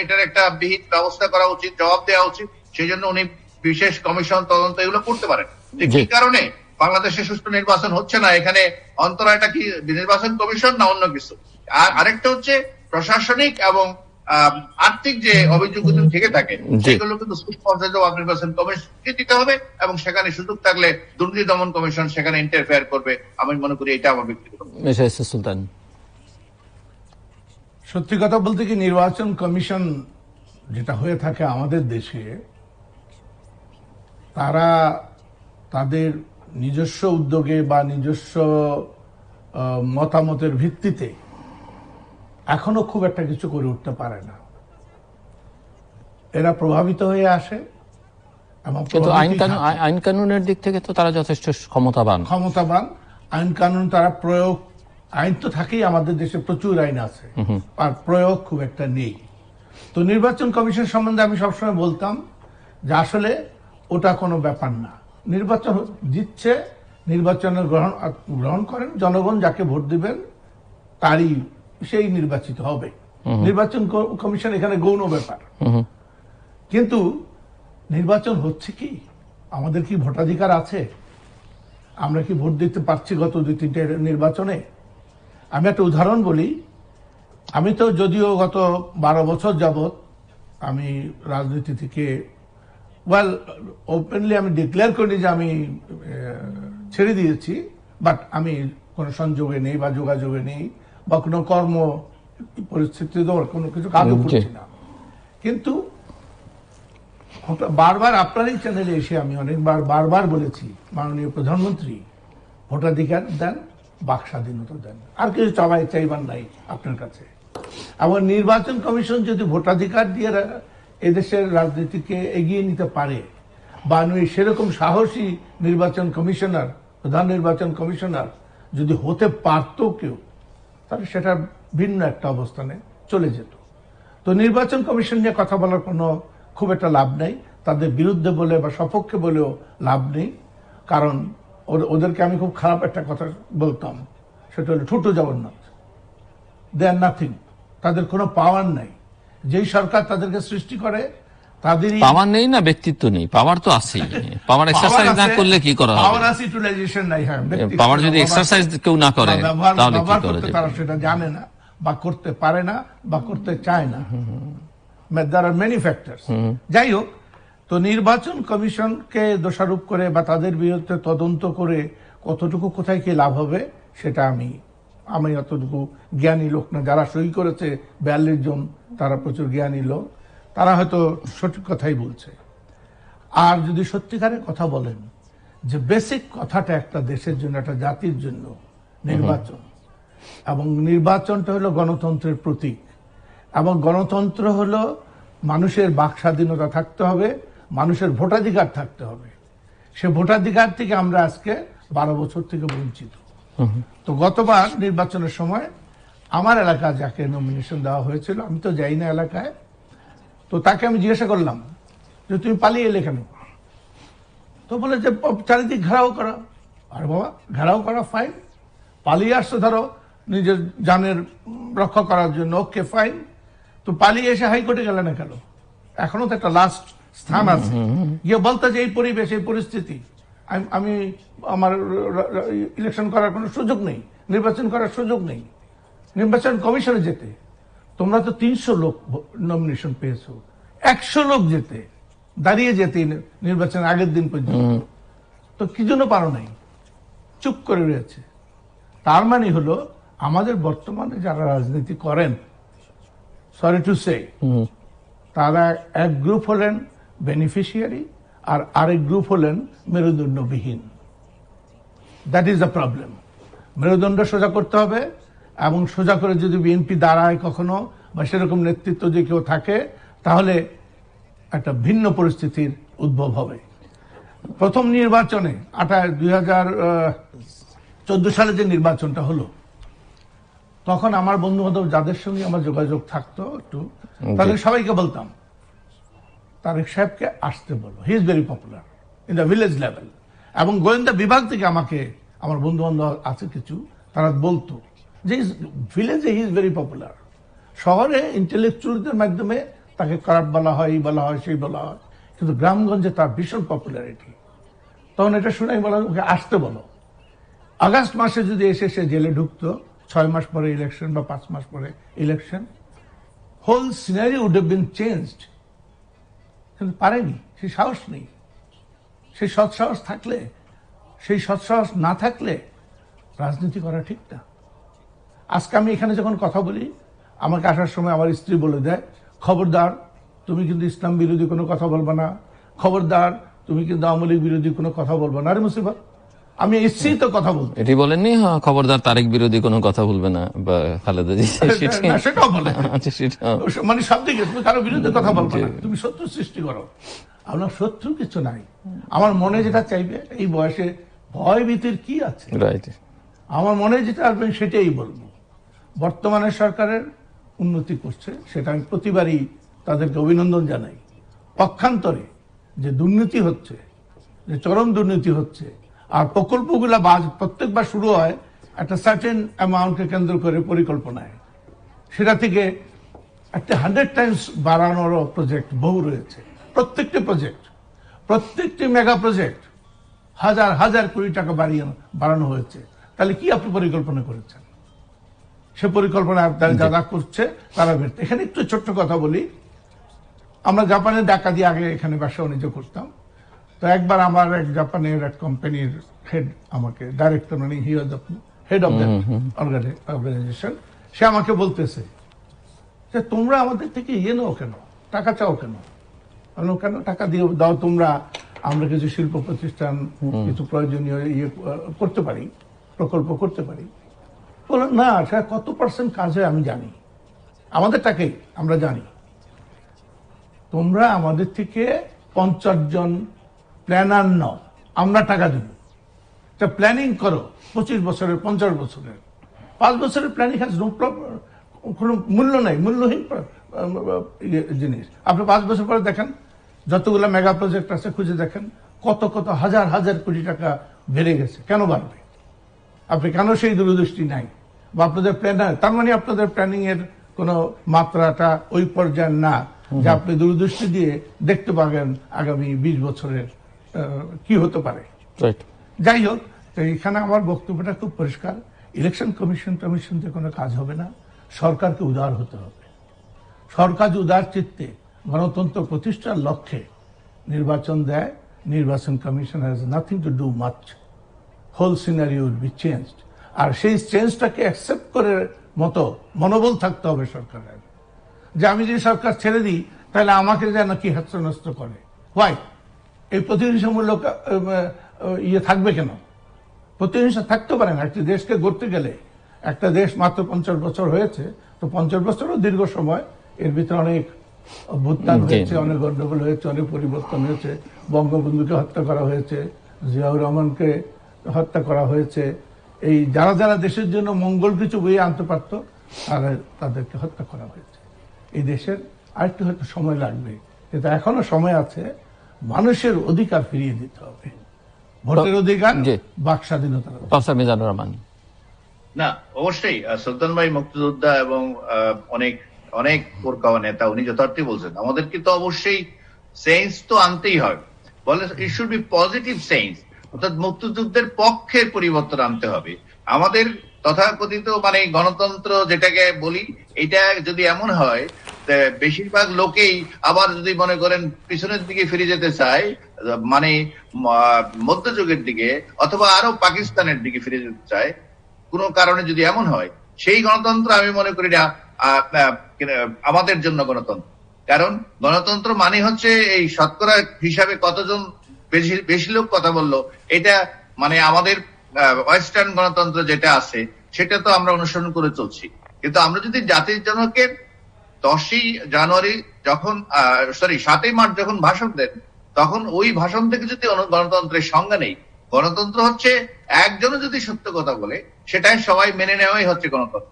এটার একটা বিহিত ব্যবস্থা করা উচিত, জবাব দেওয়া উচিত, সেই জন্য উনি বিশেষ কমিশন তদন্ত এগুলো করতে পারেন যে কি কারণে বাংলাদেশে সুষ্ঠু নির্বাচন হচ্ছে না, এখানে অন্তরায়টা কি নির্বাচন কমিশন না অন্য কিছু। আর আরেকটা হচ্ছে প্রশাসনিক এবং আর্থিক যে অভিযোগ থেকে থাকে সেগুলো কিন্তু নির্বাচন কমিশনকে দিতে হবে এবং সেখানে সুযোগ থাকলে দুর্নীতি দমন কমিশন সেখানে ইন্টারফেয়ার করবে। আমি মনে করি এটা আমার ব্যক্তিগত। সুলতান, সত্যি কথা বলতে কি, নির্বাচন কমিশন যেটা হয়ে থাকে আমাদের দেশে, তারা তাদের নিজস্ব উদ্যোগে বা নিজস্ব মতামতের ভিত্তিতে এখনো খুব একটা কিছু করে উঠতে পারে না। এরা প্রভাবিত হয়ে আসে এবং কিন্তু আইন কানুনের দিক থেকে তো তারা যথেষ্ট ক্ষমতাবান। আইন কানুন তারা প্রয়োগ, আইন তো থাকেই, আমাদের দেশে প্রচুর আইন আছে, আর প্রয়োগ খুব একটা নেই। তো নির্বাচন কমিশন সম্বন্ধে আমি সবসময় বলতাম যে আসলে ওটা কোনো ব্যাপার না। নির্বাচন জিতছে, নির্বাচনের গ্রহণ করেন, জনগণ যাকে ভোট দিবেন তারই সেই নির্বাচিত হবে। নির্বাচন কমিশন এখানে গৌণ ব্যাপার। কিন্তু নির্বাচন হচ্ছে কি, আমাদের কি ভোটাধিকার আছে? আমরা কি ভোট দিতে পারছি গত 2-3টে নির্বাচনে? আমি একটা উদাহরণ বলি। আমি তো যদিও গত 12 বছর যাবৎ আমি রাজনীতি থেকে ওপেনলি আমি ডিক্লেয়ার করি যে আমি ছেড়ে দিয়েছি, বাট আমি কোনো সংযোগে নেই বা যোগাযোগে নেই বা কোনো কর্ম পরিস্থিতি কোনো কিছু কাজও করছি না। কিন্তু বারবার আপনারই চ্যানেলে এসে আমি বারবার বলেছি, মাননীয় প্রধানমন্ত্রী ভোটাধিকার দেন, বাক স্বাধীনতা দেন, আর কিছু চাইবার নাই আপনার কাছে। এবং নির্বাচন কমিশন যদি ভোটাধিকার দিয়ে এদেশের রাজনীতিকে এগিয়ে নিতে পারে, বা সেরকম সাহসী নির্বাচন কমিশনার, প্রধান নির্বাচন কমিশনার যদি হতে পারত কেউ, তাহলে সেটা ভিন্ন একটা অবস্থানে চলে যেত। তো নির্বাচন কমিশন নিয়ে কথা বলার কোনো খুব একটা লাভ নেই, তাদের বিরুদ্ধে বলে বা সপক্ষে বলেও লাভ নেই। কারণ ওদেরকে আমি খুব খারাপ একটা কথা বলতাম, সেটা হলো ছোট জগন্নাথ। দে আর নাথিং, তাদের কোনো পাওয়ার নাই। যেই সরকার তাদেরকে সৃষ্টি করে তাদেরই পাওয়ার নেই, না ব্যক্তিত্ব নেই, পাওয়ার তো আছেই। পাওয়ার এক্সারসাইজ না করলে কি করা হবে? পাওয়ার আছে, ইউটিলাইজেশন নাই। হ্যাঁ, পাওয়ার যদি এক্সারসাইজ কেউ না করে তাহলে কি করা যাবে? তারা সেটা জানে না বা করতে পারে না বা করতে চায় না। there are many factors. যাই হোক, তো নির্বাচন কমিশনকে দোষারোপ করে বা তাদের বিরুদ্ধে তদন্ত করে কতটুকু কোথায় কি লাভ হবে সেটা আমি অতটুকু জ্ঞানী লোক না। যারা সই করেছে 42 জন, তারা প্রচুর জ্ঞানী লোক, তারা হয়তো সঠিক কথাই বলছে। আর যদি সত্যিকারের কথা বলেন যে বেসিক কথাটা একটা দেশের জন্য, একটা জাতির জন্য নির্বাচন, এবং নির্বাচনটা হলো গণতন্ত্রের প্রতীক, এবং গণতন্ত্র হলো মানুষের বাক স্বাধীনতা থাকতে হবে, মানুষের ভোটাধিকার থাকতে হবে। সে ভোটাধিকার থেকে আমরা আজকে 12 বছর থেকে বঞ্চিত। তো গতবার নির্বাচনের সময় আমার এলাকায় যাকে নমিনেশন দেওয়া হয়েছিল, আমি তো যাই না এলাকায়, তো তাকে আমি জিজ্ঞাসা করলাম যে তুমি পালিয়ে এলে কেন? তো বলে যে চারিদিক ঘেরাও করা। আর বাবা, ঘেরাও করা ফাইন, পালিয়ে আসছে ধরো নিজের জানের রক্ষা করার জন্য, ওকে ফাইন। তো পালিয়ে এসে হাইকোর্টে গেলে না কেন? এখনো তো একটা লাস্ট স্থান আছে, গিয়ে বলতে যে এই পরিবেশ, এই পরিস্থিতি, আমি আমার ইলেকশন করার কোনো সুযোগ নেই, নির্বাচন করার সুযোগ নেই, নির্বাচন কমিশনে যেতে। তোমরা তো 300 লোক নমিনেশন পেয়েছো, 100 লোক যেতে, দাঁড়িয়ে যেতে নির্বাচনের আগের দিন পর্যন্ত, তো কি জন্য পারো নাই? চুপ করে রয়েছে। তার মানে হলো আমাদের বর্তমানে যারা রাজনীতি করেন, সরি টু সে, তারা এক গ্রুপ হলেন বেনিফিশিয়ারি আর আরেক গ্রুপ হলেন মেরুদণ্ডবিহীন। That is the problem. মেরুদণ্ড সোজা করতে হবে, এবং সোজা করে যদি বিএনপি দাঁড়ায় কখনো বা সেরকম নেতৃত্ব যে কেউ থাকে, তাহলে একটা ভিন্ন পরিস্থিতির উদ্ভব হবে। প্রথম নির্বাচনে 2014 সালে যে নির্বাচনটা হলো, তখন আমার বন্ধু বান্ধব যাদের সঙ্গে আমার যোগাযোগ থাকতো একটু, তাদের সবাইকে বলতাম তারেক সাহেবকে আসতে বলো, he is very popular in the village level. এবং গোয়েন্দা বিভাগ থেকে আমাকে, আমার বন্ধু বান্ধব আছে কিছু, তারা বলতো যে ভিলেজে হি ইজ ভেরি পপুলার। শহরে ইন্টেলেকচুয়ালদের মাধ্যমে তাকে খারাপ বলা হয়, এই বলা হয়, সেই বলা হয়, কিন্তু গ্রামগঞ্জে তার ভীষণ পপুলারিটি। তখন এটা শুনে বলা, ওকে আসতে বলো। আগস্ট মাসে যদি এসে সে জেলে ঢুকতো, 6 মাস পরে ইলেকশন বা 5 মাস পরে election, whole scenery would have been changed. কিন্তু পারেনি, সেই সাহস নেই। সেই সৎসাহস থাকলে, সেই সৎসাহস না থাকলে রাজনীতি করা ঠিক না। আজকে আমি এখানে যখন কথা বলি, আমাকে আসার সময় আমার স্ত্রী বলে দেয়, খবরদার তুমি কিন্তু ইসলাম বিরোধী কোনো কথা বলবে না, খবরদার তুমি কিন্তু আওয়ামী লীগ বিরোধী কোনো কথা বলবো না। আরে মুসিবত, আমি এসছি তো কথা বলতে। এটি বলেননি খবরদার তারেক বিরোধী কোনো কথা বলবে না বা খালেদা জি না, সেটাও বলে। আচ্ছা, সেটা মানে সব দিকে তুমি কারো বিরুদ্ধে কথা বলবো না, তুমি শত্রু সৃষ্টি করো। আপনার শত্রু কিছু নাই। আমার মনে যেটা চাইবে, এই বয়সে ভয় ভীতির কি আছে? রাইট। আমার মনে যেটা আসবে সেটাই বলবো। বর্তমানে সরকারের উন্নতি করছে, সেটা আমি প্রতিবারই তাদেরকে অভিনন্দন জানাই। পক্ষান্তরে যে দুর্নীতি হচ্ছে, যে চরম দুর্নীতি হচ্ছে, আর প্রকল্পগুলা প্রত্যেকবার শুরু হয় একটা সার্টেন অ্যামাউন্টকে কেন্দ্র করে পরিকল্পনায়, সেটা থেকে একটা 100 টাইমস বাড়ানোরও প্রজেক্ট বহু রয়েছে। প্রত্যেকটি প্রজেক্ট, প্রত্যেকটি মেগা প্রজেক্ট হাজার হাজার কোটি টাকা বাড়ানো হয়েছে। তাহলে কি আপনি পরিকল্পনা করেছেন? সে পরিকল্পনা যারা করছে তারা ব্যর্থ। এখানে একটু ছোট্ট কথা বলি, আমরা জাপানের ঢাকা দিয়ে আগে এখানে ব্যবসা বাণিজ্য করতাম। তো একবার আমার এক জাপানের এক কোম্পানির হেড আমাকে, ডাইরেক্টর, মানে হি ওয়াজ হেড অফ দ্য অর্গানাইজেশন, সে আমাকে বলতেছে যে তোমরা আমাদের থেকে নাও কেন, টাকা চাও কেন? কেন টাকা দিয়ে দাও তোমরা, আমরা কিছু শিল্প প্রতিষ্ঠান, কিছু প্রয়োজনীয় করতে পারি, প্রকল্প করতে পারি। বলেন না, সেটা কত পার্সেন্ট কাজ হয় আমি জানি, আমাদের টাকাই আমরা জানি। তোমরা আমাদের থেকে 50 জন প্ল্যানার নাও, আমরা টাকা দেব। প্ল্যানিং করো 25 বছরের, 50 বছরের, 5 বছরের প্ল্যানিং হ্যাজ নো কোনো মূল্য নাই, মূল্যহীন জিনিস। আপনি 5 বছর পরে দেখেন যতগুলো মেগা প্রজেক্ট আছে খুঁজে দেখেন কত কত হাজার হাজার কোটি টাকা বেড়ে গেছে। কেন বাড়বে? আপনি কেন সেই দূরদৃষ্টি নাই? বা আপনাদের প্ল্যানার, তার মানে আপনাদের প্ল্যানিং এর কোনো মাত্রাটা ওই পর্যায়ে না যে আপনি দূরদৃষ্টি দিয়ে দেখতে পাবেন আগামী 20 বছরের কি হতে পারে। যাই হোক, তো এখানে আমার বক্তব্যটা খুব পরিষ্কার। ইলেকশন কমিশন দিয়ে কোনো কাজ হবে না, সরকারকে উদার হতে হবে। সরকার উদার চিত্তে গণতন্ত্র প্রতিষ্ঠার লক্ষ্যে নির্বাচন দেয়, নির্বাচন commission has nothing to do much, whole scenario will be changed. আর সেই চেঞ্জটাকে অ্যাকসেপ্ট করে মতো মনোবল থাকতে হবে সরকারের, যে আমি যদি সরকার ছেড়ে দিই তাহলে আমাকে যেন কি হেস্তনস্ত করে। হোয়াই? এই প্রতিহিংসামূলক থাকবে কেন? প্রতিহিংসা থাকতে পারে না। একটি দেশকে গড়তে গেলে, একটা দেশ মাত্র 50 বছর হয়েছে, তো 50 বছরও দীর্ঘ সময়, এর ভিতরে অনেক অভ্যুত্থান হয়েছে, অনেক গন্ডগোল হয়েছে, অনেক পরিবর্তন হয়েছে। বঙ্গবন্ধুকে হত্যা করা হয়েছে, জিয়াউর রহমানকে হত্যা করা হয়েছে। এই যারা যারা দেশের জন্য মঙ্গল কিছু বয়ে আনতে পারত তাদেরকে হত্যা করা হয়েছে। এই দেশের আরেকটু হয়তো সময় লাগবে, কিন্তু এখনো সময় আছে। মানুষের অধিকার ফিরিয়ে দিতে হবে, ভোটের অধিকার, বাক স্বাধীনতা। মিজানুর রহমান। না, অবশ্যই সুলতান ভাই মুক্তিযোদ্ধা এবং অনেক অনেক পোরকাওয়া নেতা, উনি যথার্থই বলছেন। আমাদের কিন্তু অবশ্যই চেঞ্জ তো আনতেই হয়, বলে it should be positive change, অর্থাৎ মুক্তিযুদ্ধের পক্ষের পরিবর্তন আনতে হবে। আমাদের তথাকথিত মানে গণতন্ত্র যেটাকে বলি, এটা যদি এমন হয়, বেশিরভাগ লোকেই আবার যদি মনে করেন পিছনের দিকে ফিরে যেতে চায়, মানে মধ্যযুগের দিকে অথবা আরো পাকিস্তানের দিকে ফিরে যেতে চায়, কোনো কারণে যদি এমন হয়, সেই গণতন্ত্র আমি মনে করি না আমাদের জন্য গণতন্ত্র। কারণ গণতন্ত্র মানে হচ্ছে এই শতকরা হিসাবে কতজন বেশি লোক কথা বললো, এটা মানে আমাদের ওয়েস্টার্ন গণতন্ত্র যেটা আছে সেটা তো আমরা অনুসরণ করে চলছি। কিন্তু আমরা যদি জাতির জনকের 10ই জানুয়ারি যখন 7ই মার্চ যখন ভাষণ দেন, তখন ওই ভাষণ থেকে যদি গণতন্ত্রের সংজ্ঞা নেই, গণতন্ত্র হচ্ছে একজনও যদি সত্য কথা বলে সেটাই সবাই মেনে নেওয়াই হচ্ছে গণতন্ত্র,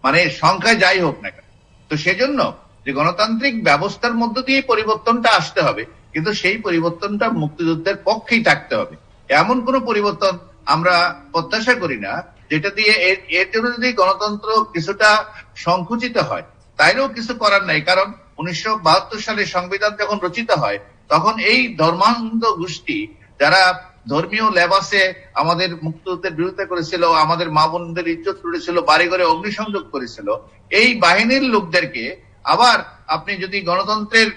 মানে সংখ্যায় যাই হোক না কেন। তো সেজন্য যে গণতান্ত্রিক ব্যবস্থার মধ্য দিয়ে পরিবর্তনটা আসতে হবে, কিন্তু সেই পরিবর্তনটা মুক্তিযুদ্ধের পক্ষেই থাকতে হবে। এমন কোন পরিবর্তন আমরা প্রত্যাশা করি না যেটা দিয়ে এর জন্য যদি গণতন্ত্র কিছুটা সংকুচিত হয়, তাইলেও কিছু করার নাই। কারণ 1972 সালে সংবিধান যখন রচিত হয়, তখন এই ধর্মান্ধ গোষ্ঠী যারা ধর্মীয় লেবাসে আমাদের মুক্তিযুদ্ধের বিরোধিতা করেছিল, আমাদের মা বোনদের ইজ্জত করেছিল, বাড়ি ঘরে অগ্নিসংযোগ করেছিল, এই বাহিনীর লোকদেরকে আবার আপনি যদি গণতন্ত্রের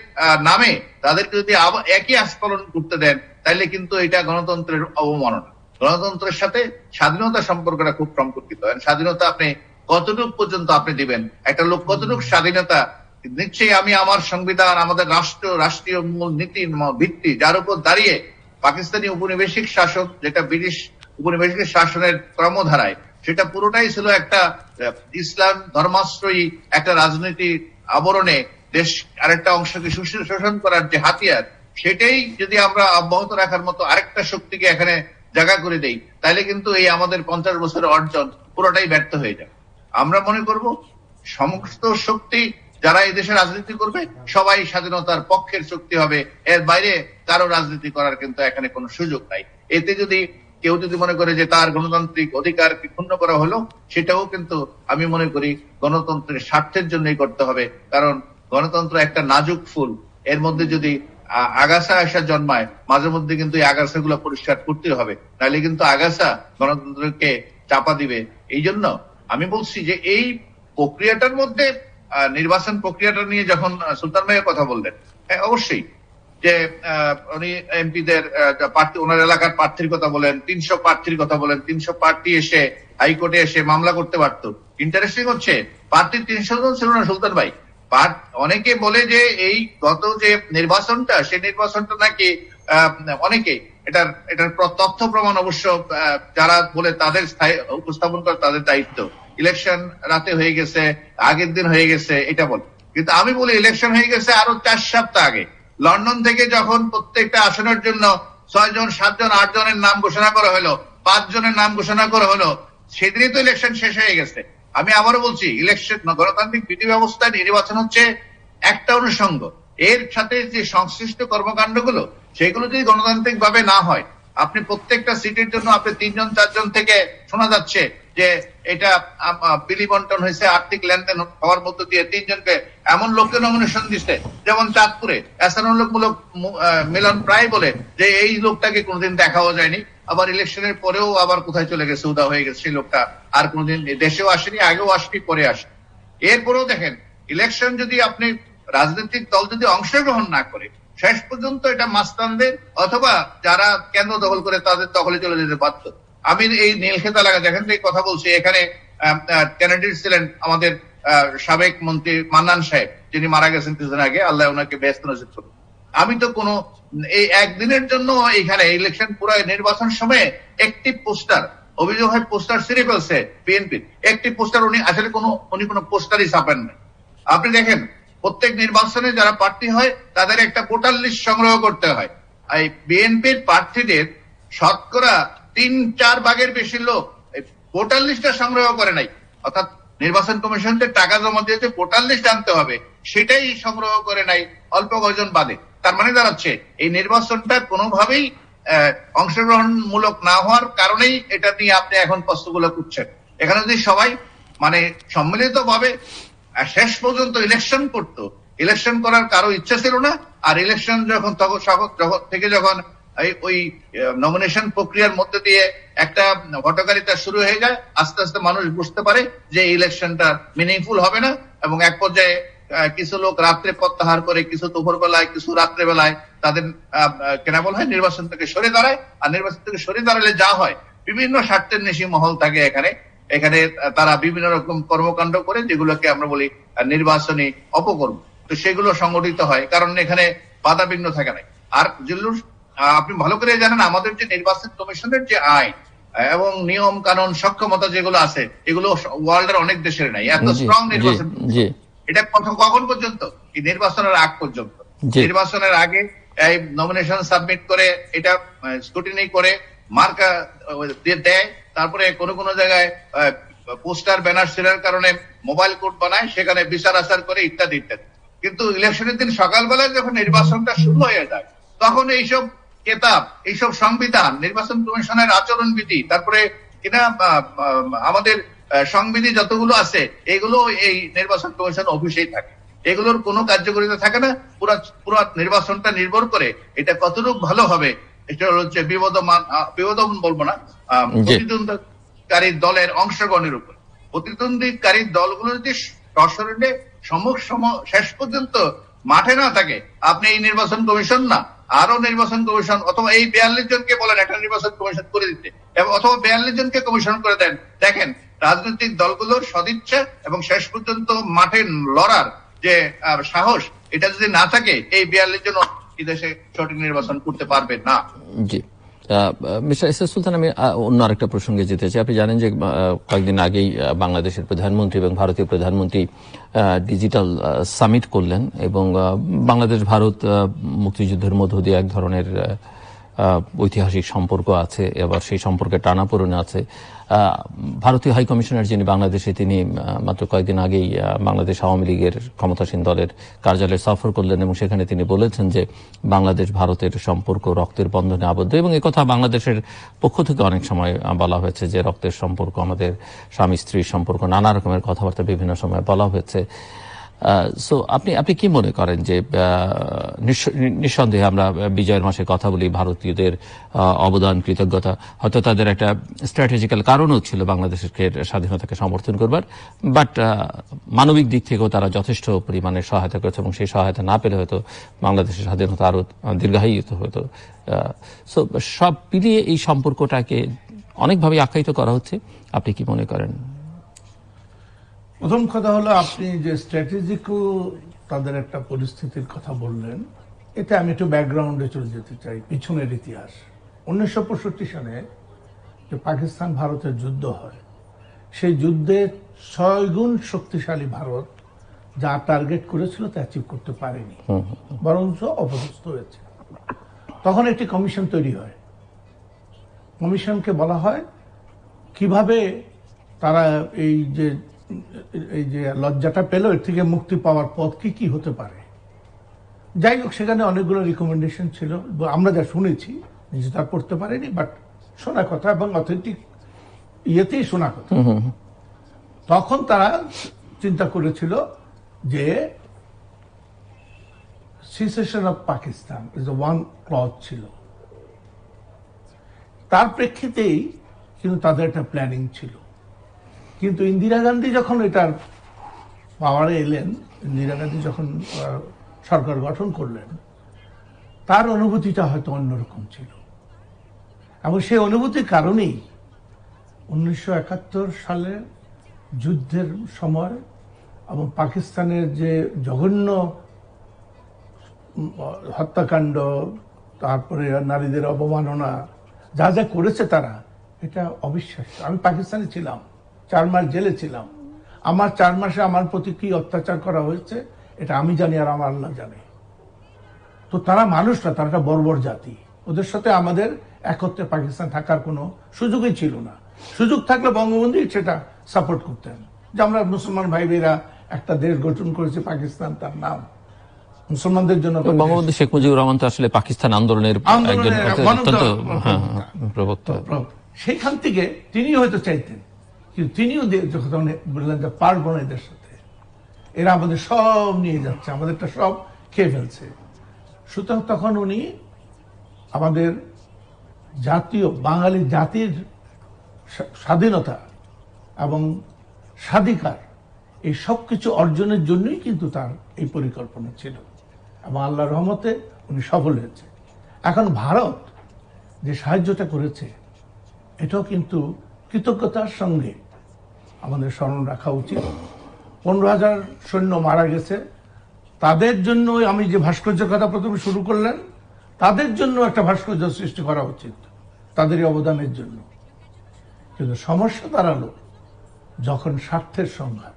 নামে তাদেরকে যদি আবার একই আস্ফলন করতে দেন, তাহলে কিন্তু এটা গণতন্ত্রের অবমাননা। গণতন্ত্রের সাথে স্বাধীনতা সম্পর্কটা খুব সম্পর্কিত। স্বাধীনতা আপনি কতটুকু পর্যন্ত আপনি দিবেন, একটা লোক কতটুকু স্বাধীনতা নিশ্চয়ই আমি আমার সংবিধান, আমাদের রাষ্ট্রীয় মূল নীতি ভিত্তি, যার উপর দাঁড়িয়ে পাকিস্তানি উপনিবেশিক শাসক, যেটা ব্রিটিশ উপনিবেশিক শাসনের ক্রমধারায়, সেটা পুরোটাই ছিল একটা ইসলাম ধর্মাশ্রয়ী একটা রাজনীতি আবরণে দেশ আরেকটা অংশকে শোষণ করার যে হাতিয়ার, সেটাই যদি আমরা অব্যাহত রাখার মতো আরেকটা শক্তিকে এখানে জায়গা করে দেই, তাহলে কিন্তু এই আমাদের 50 বছরের অর্জন পুরোটাই ব্যর্থ হয়ে যাবে। আমরা মনে করব সমস্ত শক্তি যারা এই দেশে রাজনীতি করবে সবাই স্বাধীনতার পক্ষের শক্তি হবে, এর বাইরে কারো রাজনীতি করার কিন্তু এখানে কোনো সুযোগ নাই। এতে যদি কেউ মনে করে যে তার গণতান্ত্রিক অধিকার ক্ষুণ্ণ করা হলো, সেটাও কিন্তু আমি মনে করি গণতন্ত্রের স্বার্থের জন্যই করতে হবে। কারণ গণতন্ত্র একটা নাজুক ফুল, এর মধ্যে যদি আগাছা আসা জন্মায়, মাঝে মধ্যে কিন্তু এই আগাছাগুলো পরিষ্কার করতে হবে, নাহলে কিন্তু আগাছা গণতন্ত্রকে চাপা দিবে। এই জন্য আমি বলছি যে এই প্রক্রিয়াটার মধ্যে নির্বাচন প্রক্রিয়াটা নিয়ে যখন সুলতান ভাইয়ের কথা বললেন, অবশ্যই যে উনি এমপিদের প্রার্থী, ওনার এলাকার প্রার্থীর কথা বলেন, 300 প্রার্থীর কথা বলেন, 300 প্রার্থী এসে হাইকোর্টে এসে মামলা করতে পারতো। ইন্টারেস্টিং হচ্ছে প্রার্থী 300 জন ছিল না সুলতান ভাই। অনেকে বলে যে এই গত যে নির্বাচনটা, সেই নির্বাচনটা নাকি অনেকে এটার তথ্য প্রমাণ অবশ্য যারা বলে তাদের উপস্থাপন করে, তাদের দায়িত্ব। ইলেকশন রাতে হয়ে গেছে, আগের দিন হয়ে গেছে, এটা বলে। কিন্তু আমি বলি ইলেকশন হয়ে গেছে আরো 4 সপ্তাহ আগে। লন্ডন থেকে যখন প্রত্যেকটা আসনের জন্য 6 জন, 7 জন, 8 জনের নাম ঘোষণা করা হলো, 5 জনের নাম ঘোষণা করা হলো, সেদিনই তো ইলেকশন শেষ হয়ে গেছে। আমি আবারও বলছি, ইলেকশন গণতান্ত্রিক বিধি ব্যবস্থায় নির্বাচন হচ্ছে একটা অনুষঙ্গ। এর সাথে যে সংশ্লিষ্ট কর্মকাণ্ডগুলো, সেগুলো যদি গণতান্ত্রিক ভাবে না হয়, আপনি প্রত্যেকটা সিটের জন্য আপনি 3 জন 4 জন থেকে শোনা যাচ্ছে যে এটা বিলি বন্টন হয়েছে, আর্থিক লেনদেন হওয়ার মধ্য দিয়ে 3 জনকে এমন লোককে নমিনেশন দিচ্ছে, যেমন চাঁদপুরে এসানুল্লাহমূলক মিলন প্রায় বলে যে এই লোকটাকে কোনোদিন দেখাও যায়নি, আবার ইলেকশনের পরেও আবার কোথায় চলে গেছে, উদা হয়ে গেছে সেই লোকটা, আর কোনোদিন দেশেও আসেনি, আগেও আসেনি, পরে আসে। এরপরেও দেখেন, ইলেকশন যদি আপনি রাজনৈতিক দল যদি অংশগ্রহণ না করে, শেষ পর্যন্ত এটা মাস্তানদের অথবা যারা কেন্দ্র দখল করে তাদের দখলে চলে যেতে বাধ্য। আমি এই নীলক্ষেত এলাকা যেখান থেকে কথা বলছি, এখানে ক্যান্ডিডেট ছিলেন আমাদের সাবেক মন্ত্রী মান্নান সাহেব, যিনি মারা গেছেন কিছুদিন আগে, আল্লাহ ওনাকে ব্যস্ত নজর করুন। আমি তো কোনো এই একদিনের জন্য এখানে ইলেকশন পুরো নির্বাচন সময়ে একটি পোস্টার, অভিযোগ হয় পোস্টার ছিঁড়ে ফেলছে বিএনপির, একটি পোস্টার উনি কোনো পোস্টারই ছাপেন না। আপনি দেখেন, প্রত্যেক নির্বাচনে যারা প্রার্থী হয় তাদের একটা ভোটার লিস্ট সংগ্রহ করতে হয়। এই বিএনপির প্রার্থীদের শতকরা 3-4 ভাগের বেশি লোক ভোটার লিস্টটা সংগ্রহ করে নাই। অর্থাৎ নির্বাচন কমিশনকে টাকা জমা দিয়েছে ভোটার লিস্ট আনতে হবে, সেটাই সংগ্রহ করে নাই অল্প কয়েকজন বাদে। তার মানে দাঁড়াচ্ছে এই নির্বাচনটা কোনোভাবেই অংশগ্রহণমূলক না হওয়ার কারণেই এটা নিয়ে আপনি এখন প্রশ্নগুলো করছেন। এখানে যদি সবাই মানে সম্মিলিত ভাবে শেষ পর্যন্ত ইলেকশন করতো, ইলেকশন করার কারো ইচ্ছা ছিল না। আর ইলেকশন যখন যখন ওই নমিনেশন প্রক্রিয়ার মধ্যে দিয়ে একটা হটকারিতা শুরু হয়ে যায়, আস্তে আস্তে মানুষ বুঝতে পারে যে ইলেকশনটা মিনিংফুল হবে না, এবং এক পর্যায়ে কিছু লোক রাত্রে প্রত্যাহার করে, কিছু দুপুর বেলায়, কিছু রাত্রে বেলায় তাদের কেনা বলা হয় নির্বাচন থেকে সরে দাঁড়ায়। আর নির্বাচন থেকে সরে দাঁড়ালে যা হয়, বিভিন্ন স্বার্থের নেশি মহল থাকে এখানে তারা বিভিন্ন রকম কর্মকাণ্ড করে, যেগুলোকে আমরা বলি নির্বাচনী অপকর্ম। তো সেগুলো সংগঠিত হয়, কারণ এখানে বাধা বিঘ্ন থাকে না। আর জিল্লুর, আপনি ভালো করে জানেন আমাদের যে নির্বাচন কমিশনের যে আইন এবং নিয়ম কানুন সক্ষমতা যেগুলো আছে, এগুলো ওয়ার্ল্ডের অনেক দেশের নাই। এত স্ট্রং নির্বাচন, এটা কখন পর্যন্ত? এই নির্বাচনের আগ পর্যন্ত। নির্বাচনের আগে এই নমিনেশন সাবমিট করে, এটা স্ক্রুটিনি করে মার্কা দেয়, তারপরে কোন জায়গায় পোস্টার ব্যানার ছেড়ার কারণে মোবাইল কোড বানায়, সেখানে বিচার আচার করে, ইত্যাদি ইত্যাদি। কিন্তু ইলেকশনের দিন সকালবেলায় যখন নির্বাচনটা শুরু হয়ে যায়, তখন এইসব কেতাব, এইসব সংবিধান, নির্বাচন কমিশনের আচরণবিধি, তারপরে কিনা আমাদের সংবিধি যতগুলো আছে, এগুলো এই নির্বাচন কমিশন অফিসেই থাকে। এগুলোর কোনো কার্যকারিতা থাকে না। পুরো নির্বাচনটা নির্ভর করে এটা কতটুকু ভালো হবে, এটা হচ্ছে বিবদমান বলবো না, প্রতিদ্বন্দ্বিকারী দলের অংশগ্রহণের উপর। প্রতিদ্বন্দ্বিকারী দলগুলো যদি সশরীরে শেষ পর্যন্ত মাঠে না থাকে, আপনি এই নির্বাচন কমিশন না, আরো নির্বাচন কমিশন, অথবা এই 42 জনকে বলেন একটা নির্বাচন কমিশন করে দিতে, অথবা 42 জনকে কমিশন করে দেন। দেখেন, রাজনৈতিক দলগুলোর সদিচ্ছা এবং শেষ পর্যন্ত মাঠে লড়ার যে সাহস, এটা যদি না থাকে এই 42 জন এই দেশে সঠিক নির্বাচন করতে পারবে না। জি, মিস্টার এস এস সুলতান, আমি অন্য আরেকটা প্রসঙ্গে যেতে চাই। আপনি জানেন যে কয়েকদিন আগেই বাংলাদেশের প্রধানমন্ত্রী এবং ভারতীয় প্রধানমন্ত্রী ডিজিটাল সামিট করলেন এবং বাংলাদেশ ভারত মুক্তিযুদ্ধের মধ্য দিয়ে এক ধরনের ঐতিহাসিক সম্পর্ক আছে, এবার সেই সম্পর্কে টানাপোড়েন আছে। ভারতীয় হাই কমিশনার যিনি বাংলাদেশে, তিনি মাত্র কয়েকদিন আগেই বাংলাদেশ আওয়ামী লীগের ক্ষমতাসীন দলের কার্যালয়ে সফর করলেন এবং সেখানে তিনি বলেছেন যে বাংলাদেশ ভারতের সম্পর্ক রক্তের বন্ধনে আবদ্ধ, এবং একথা বাংলাদেশের পক্ষ থেকে অনেক সময় বলা হয়েছে যে রক্তের সম্পর্ক, আমাদের স্বামী স্ত্রীর সম্পর্ক, নানা রকমের কথাবার্তা বিভিন্ন সময় বলা হয়েছে। সো আপনি কি মনে করেন যে নিঃসন্দেহে আমরা বিজয়ের মাসে কথা বলি, ভারতীয়দের অবদান, কৃতজ্ঞতা, হয়তো তাদের একটা স্ট্র্যাটেজিক্যাল কারণও ছিল বাংলাদেশের স্বাধীনতাকে সমর্থন করবার, বাট মানবিক দিক থেকেও তারা যথেষ্ট পরিমাণে সহায়তা করেছে এবং সেই সহায়তা না পেলে হয়তো বাংলাদেশের স্বাধীনতা আরো দীর্ঘায়িত হতো। সো সব মিলিয়ে এই সম্পর্কটাকে অনেকভাবে আখ্যায়িত করা হচ্ছে, আপনি কি মনে করেন? প্রথম কথা হলো, আপনি যে স্ট্র্যাটেজিক্যাল তাদের একটা পরিস্থিতির কথা বললেন, এতে আমি একটু ব্যাকগ্রাউন্ডে চলে যেতে চাই, পিছনের ইতিহাস। 1965 সালে যে পাকিস্তান ভারতের যুদ্ধ হয়, সেই যুদ্ধে 6 গুণ শক্তিশালী ভারত যা টার্গেট করেছিল তা অ্যাচিভ করতে পারেনি, বরঞ্চ অপদস্থ হয়েছে। তখন একটি কমিশন তৈরি হয়। কমিশনকে বলা হয় কিভাবে তারা এই যে লজ্জাটা পেল, এর থেকে মুক্তি পাওয়ার পথ কি কি হতে পারে। যাই হোক, সেখানে অনেকগুলো রিকমেন্ডেশন ছিল, আমরা যা শুনেছি, নিজে তা পড়তে পারিনি, বাট শোনা কথা এবং অথেন্টিক ইয়েতেই শোনা কথা। তখন তারা চিন্তা করেছিল যে secession of Pakistan is one clause ছিল, তার প্রেক্ষিতেই কিন্তু তাদের একটা প্ল্যানিং ছিল। কিন্তু ইন্দিরা গান্ধী যখন এটার পাওয়ারে এলেন, ইন্দিরা গান্ধী যখন সরকার গঠন করলেন, তার অনুভূতিটা হয়তো অন্যরকম ছিল এবং সেই অনুভূতির কারণেই 1971 সালে যুদ্ধের সময় এবং পাকিস্তানের যে জঘন্য হত্যাকাণ্ড, তারপরে নারীদের অবমাননা, যা যা করেছে তারা, এটা অবিশ্বাস্য। আমি পাকিস্তানে ছিলাম, 4 মাস জেলে ছিলাম। আমার 4 মাসে আমার প্রতি কি অত্যাচার করা হয়েছে এটা আমি জানি আর আমার আল্লাহ জানে। তো তারা মানুষ না, তারা একটা বর্বর জাতি। ওদের সাথে আমাদের একত্রে পাকিস্তান থাকার কোনো সুযোগই ছিল না। সুযোগ থাকলে বঙ্গবন্ধু সেটা সাপোর্ট করতেন, যে আমরা মুসলমান ভাই বোনেরা একটা দেশ গঠন করেছি পাকিস্তান, তার নাম মুসলমানদের জন্য। বঙ্গবন্ধু শেখ মুজিবুর রহমান তো আসলে পাকিস্তান আন্দোলনের একজন অত্যন্ত প্রবক্তা। সেইখান থেকে তিনি হয়তো চাইতেন, কিন্তু তিনিও যখন বললেন যে পারবো না এদের সাথে, এরা আমাদের সব নিয়ে যাচ্ছে, আমাদেরটা সব খেয়ে ফেলছে। সুতরাং তখন উনি আমাদের জাতীয় বাঙালি জাতির স্বাধীনতা এবং স্বাধিকার, এই সব কিছু অর্জনের জন্যই কিন্তু তার এই পরিকল্পনা ছিল এবং আল্লাহর রহমতে উনি সফল হয়েছে। এখন ভারত যে সাহায্যটা করেছে, এটাও কিন্তু কৃতজ্ঞতার সঙ্গে আমাদের স্মরণ রাখা উচিত। 15,000 সৈন্য মারা গেছে, তাদের জন্য আমি যে ভাস্কর্যের কথা প্রথমে শুরু করলেন, তাদের জন্য একটা ভাস্কর্য সৃষ্টি করা উচিত, তাদের অবদানের জন্য। কিন্তু সমস্যা দাঁড়ালো যখন স্বার্থের সংঘাত।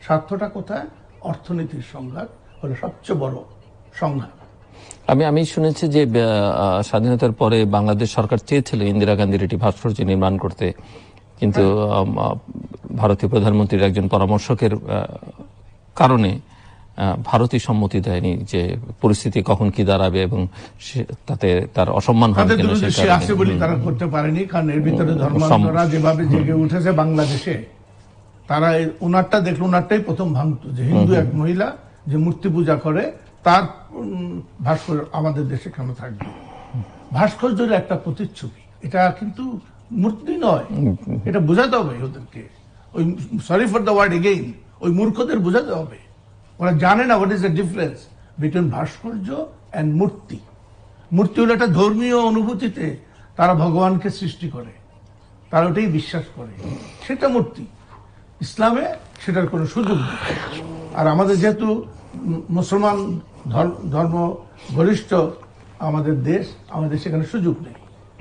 স্বার্থটা কোথায়? অর্থনীতির সংঘাত হলো সবচেয়ে বড় সংঘাত। আমি শুনেছি যে স্বাধীনতার পরে বাংলাদেশ সরকার চেয়েছিল ইন্দিরা গান্ধীর একটি ভাস্কর্য নির্মাণ করতে, কিন্তু ভারতীয় প্রধানমন্ত্রীর একজন পরামর্শকের কারণে ভারতই সম্মতি দেয়নি যে পরিস্থিতি কখন কি দাঁড়াবে এবং তাতে তার অসম্মান হবে কিনা আছে বলে তারা করতে পারেনি। কারণ এর ভিতরে ধর্মান্ধরা যেভাবে জেগে উঠেছে বাংলাদেশে, তারা উনারটা দেখলো, উনারটাই প্রথম ভাঙত, যে হিন্দু এক মহিলা যে মূর্তি পূজা করে, তার ভাস্কর্য আমাদের দেশে কেন থাকবে? ভাস্কর্যের একটা প্রতিচ্ছবি, এটা কিন্তু মূর্তি নয়। এটা বোঝাতে হবে ওদেরকে, ওই sorry for the word again, ওই মূর্খদের বোঝাতে হবে। ওরা জানে না what is the difference between ভাস্কর্য অ্যান্ড মূর্তি। মূর্তি হলো একটা ধর্মীয় অনুভূতিতে তারা ভগবানকে সৃষ্টি করে, তারা ওটাই বিশ্বাস করে, সেটা মূর্তি। ইসলামে সেটার কোনো সুযোগ নেই। আর আমাদের যেহেতু মুসলমান ধর্ম গরিষ্ঠ আমাদের দেশ, আমাদের সেখানে সুযোগ নেই,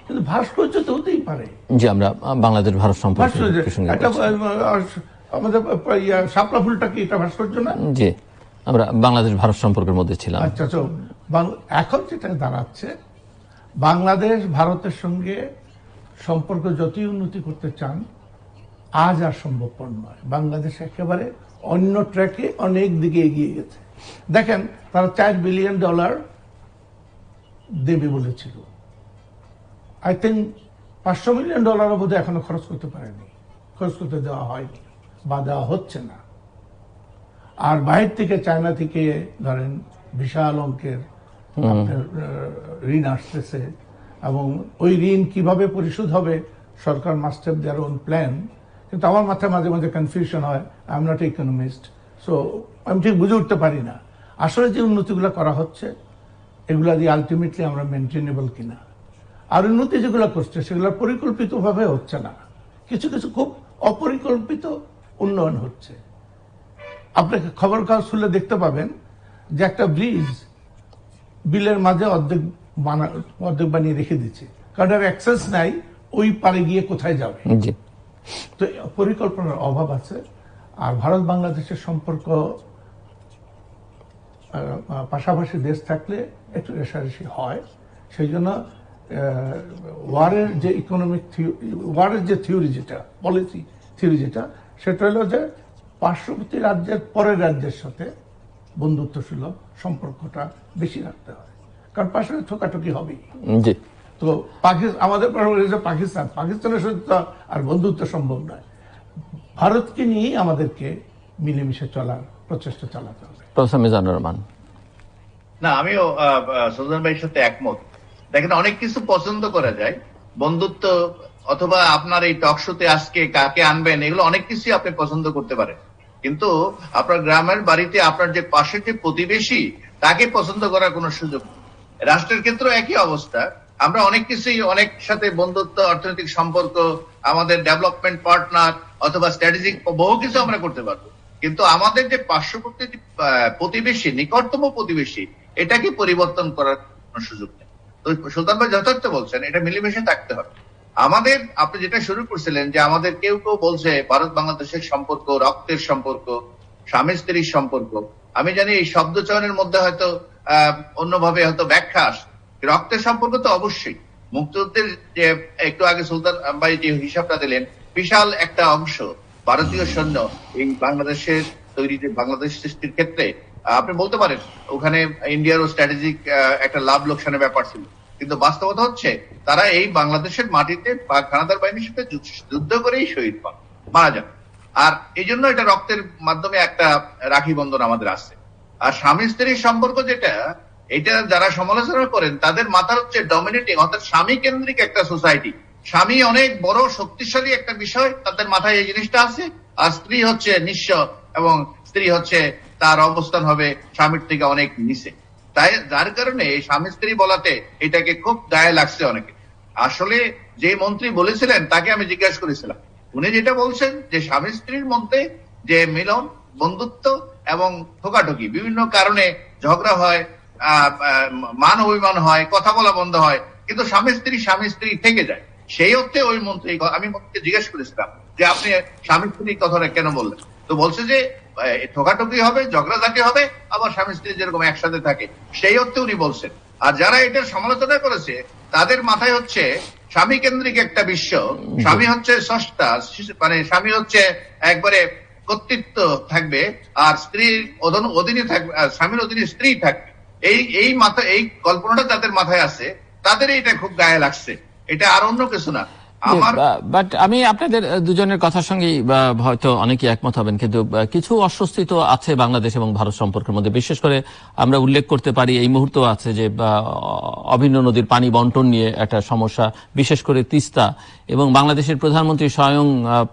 কিন্তু ভাস্কর্য তো হতেই পারে। জি, আমরা বাংলাদেশ ভারত সম্পর্কে ভাস্কর্য প্রসঙ্গে একটা আমাদের শাপলা ফুলটা কি এটা ভাস্কর্য না? জি, আমরা বাংলাদেশ ভারত সম্পর্কের মধ্যে ছিলাম। আচ্ছা, তো এখন যেটা দাঁড়াচ্ছে, বাংলাদেশ ভারতের সঙ্গে সম্পর্ক যতই উন্নতি করতে চান, আজ আর সম্ভবপর নয়। বাংলাদেশ একেবারে অন্য ট্র্যাকে অনেক দিকে এগিয়ে গেছে। দেখেন, তারা $4 বিলিয়ন দেবে বলেছিল। আই থিঙ্ক $500 মিলিয়ন বোধহয় এখনো খরচ করতে পারেনি, খরচ করতে দেওয়া হয়নি বা দেওয়া হচ্ছে না। আর বাহির থেকে, চায়না থেকে ধরেন বিশাল অঙ্কের আপনার ঋণ আসতেছে, এবং ওই ঋণ কিভাবে পরিশোধ হবে সরকার must have their own plan. কিন্তু আমার মাথায় মাঝে মাঝে কনফিউশন হয়, I am not economist, so আমি ঠিক বুঝে উঠতে পারি না আসলে যে উন্নতিগুলো করা হচ্ছে এগুলা দিয়ে আলটিমেটলি আমরা মেনটেনেবল কিনা। আর উন্নতি যেগুলো করছে সেগুলো পরিকল্পিতভাবে হচ্ছে না, কিছু কিছু খুব অপরিকল্পিত উন্নয়ন হচ্ছে। আপনাকে খবর কাগজ খুলে দেখতে পাবেন যে একটা ব্রিজ বিলের মাঝে অর্ধেক বানিয়ে রেখে দিচ্ছে, কারণ এর অ্যাক্সেস নাই, ওই পারে গিয়ে কোথায় যাবে। জি, তো পরিকল্পনার অভাব আছে। আর ভারত বাংলাদেশের সম্পর্ক পাশাপাশি দেশ থাকলে একটু রেশারেশি হয়। সেই জন্য ওয়ারের যে ইকোনমিক ওয়ারের যে থিওরি, যেটা পলিসি থিওরি, যেটা সেটা হলো যে পার্শ্ববর্তী রাজ্যের পরের রাজ্যের সাথে বন্ধুত্ব সুলভ সম্পর্কটা বেশি রাখতে হয়, কারণ পাশে ঠোকাঠুকি হবেই। জি। তো আমাদের পাকিস্তানের সাথে তো আর বন্ধুত্ব সম্ভব নয়। ভারতকে নিয়েই আমাদেরকে মিলেমিশে চলার প্রচেষ্টা চালাতে হবে। প্রফেসর মিজানুর রহমান। না, আমিও সুলতান ভাইয়ের সাথে একমত। দেখেন, অনেক কিছু পছন্দ করা যায়, বন্ধুত্ব অথবা আপনার এই টক শোতে আজকে কাকে আনবেন, এগুলো অনেক কিছুই আপনি পছন্দ করতে পারেন, কিন্তু আপনার গ্রামের বাড়িতে আপনার যে পাশের যে প্রতিবেশী তাকে পছন্দ করার কোনো সুযোগ নেই। রাষ্ট্রের ক্ষেত্রেও একই অবস্থা। আমরা অনেক কিছুই, অনেক সাথে বন্ধুত্ব, অর্থনৈতিক সম্পর্ক, আমাদের ডেভেলপমেন্ট পার্টনার অথবা স্ট্র্যাটেজিক বহু কিছু আমরা করতে পারবো, কিন্তু আমাদের যে পার্শ্ববর্তী প্রতিবেশী, নিকটতম প্রতিবেশী, এটাকে পরিবর্তন করার কোনো সুযোগ নেই। তো সুলতান ভাই যথার্থ বলছেন, এটা মিলেমিশে থাকতে হবে। আমাদের, আপনি যেটা শুরু করছিলেন যে আমাদের কেউ কেউ বলছে ভারত বাংলাদেশের সম্পর্ক রক্তের সম্পর্ক, স্বামী স্ত্রীর সম্পর্ক। আমি জানি এই শব্দ চয়নের মধ্যে হয়তো অন্যভাবে হয়তো ব্যাখ্যা আসে। রক্তের সম্পর্ক তো অবশ্যই। মুক্তিযুদ্ধের যে একটু আগে সুলতান ভাই যে হিসাবটা দিলেন, বিশাল একটা অংশ ভারতীয় সৈন্য এই বাংলাদেশের তৈরিতে, বাংলাদেশ সৃষ্টির ক্ষেত্রে আপনি বলতে পারেন ওখানে ইন্ডিয়ারও স্ট্র্যাটেজিক একটা লাভ লোকসানের ব্যাপার ছিল, কিন্তু বাস্তবতা হচ্ছে তারা এই বাংলাদেশের মাটিতে খানাদার বাহিনীর সাথে যুদ্ধ করেই শহীদ পান, মারা যান। আর এই জন্য এটা রক্তের মাধ্যমে একটা রাখি বন্ধন আমাদের আছে। আর স্বামী স্ত্রীর সম্পর্ক যেটা, এটা যারা সমালোচনা করেন তাদের মাথার হচ্ছে ডমিনেটিং, অর্থাৎ স্বামী কেন্দ্রিক একটা সোসাইটি। স্বামী অনেক বড় শক্তিশালী একটা বিষয়, তাদের মাথায় এই জিনিসটা আছে। আর স্ত্রী হচ্ছে নিঃস্ব, এবং স্ত্রী হচ্ছে তার অবস্থান হবে স্বামীর থেকে অনেক নিচে। তাই যার কারণে এই স্বামী স্ত্রী বলাতে এটাকে খুব গায়ে লাগছে অনেকে। আসলে যে মন্ত্রী বলেছিলেন তাকে আমি জিজ্ঞাসা করেছিলাম, উনি যেটা বলছেন যে স্বামী স্ত্রীর মধ্যে যে মিলন, বন্ধুত্ব এবং ঠোকাঠুকি, বিভিন্ন কারণে ঝগড়া হয়, মান অভিমান হয়, কথা বলা বন্ধ হয়, কিন্তু স্বামী স্ত্রী থেকে যায়। সেই অর্থে ওই মন্ত্রী, আমি মন্ত্রীকে জিজ্ঞেস করেছিলাম যে আপনি স্বামী স্ত্রী কথাটা কেন বললেন, তো বলছে যে ঠোকাঠুকি হবে, ঝগড়াঝাটি হবে, আবার স্বামী স্ত্রী যেরকম একসাথে থাকে, সেই অর্থে উনি বলছেন। আর যারা এটার সমালোচনা করেছে তাদের মাথায় হচ্ছে স্বামী কেন্দ্রিক একটা বিশ্ব, স্বামী হচ্ছে স্রষ্টা, মানে স্বামী হচ্ছে একবারে কর্তৃত্ব থাকবে, আর স্ত্রীর অধীনে থাকবে, স্বামীর অধীনে স্ত্রী থাকবে। এই কল্পনাটা তাদের মাথায় আছে, তাদের এটা খুব গায়ে লাগছে, এটা আর অন্য কিছু না। বাট আমি আপনাদের দুজনের কথার সঙ্গে হয়তো অনেকেই একমত হবেন, কিন্তু কিছু অস্বস্তি তো আছে বাংলাদেশ এবং ভারত সম্পর্কের মধ্যে। বিশেষ করে আমরা উল্লেখ করতে পারি, এই মুহূর্তেও আছে যে অভিন্ন নদীর পানি বন্টন নিয়ে একটা সমস্যা, বিশেষ করে তিস্তা। এবং বাংলাদেশের প্রধানমন্ত্রী স্বয়ং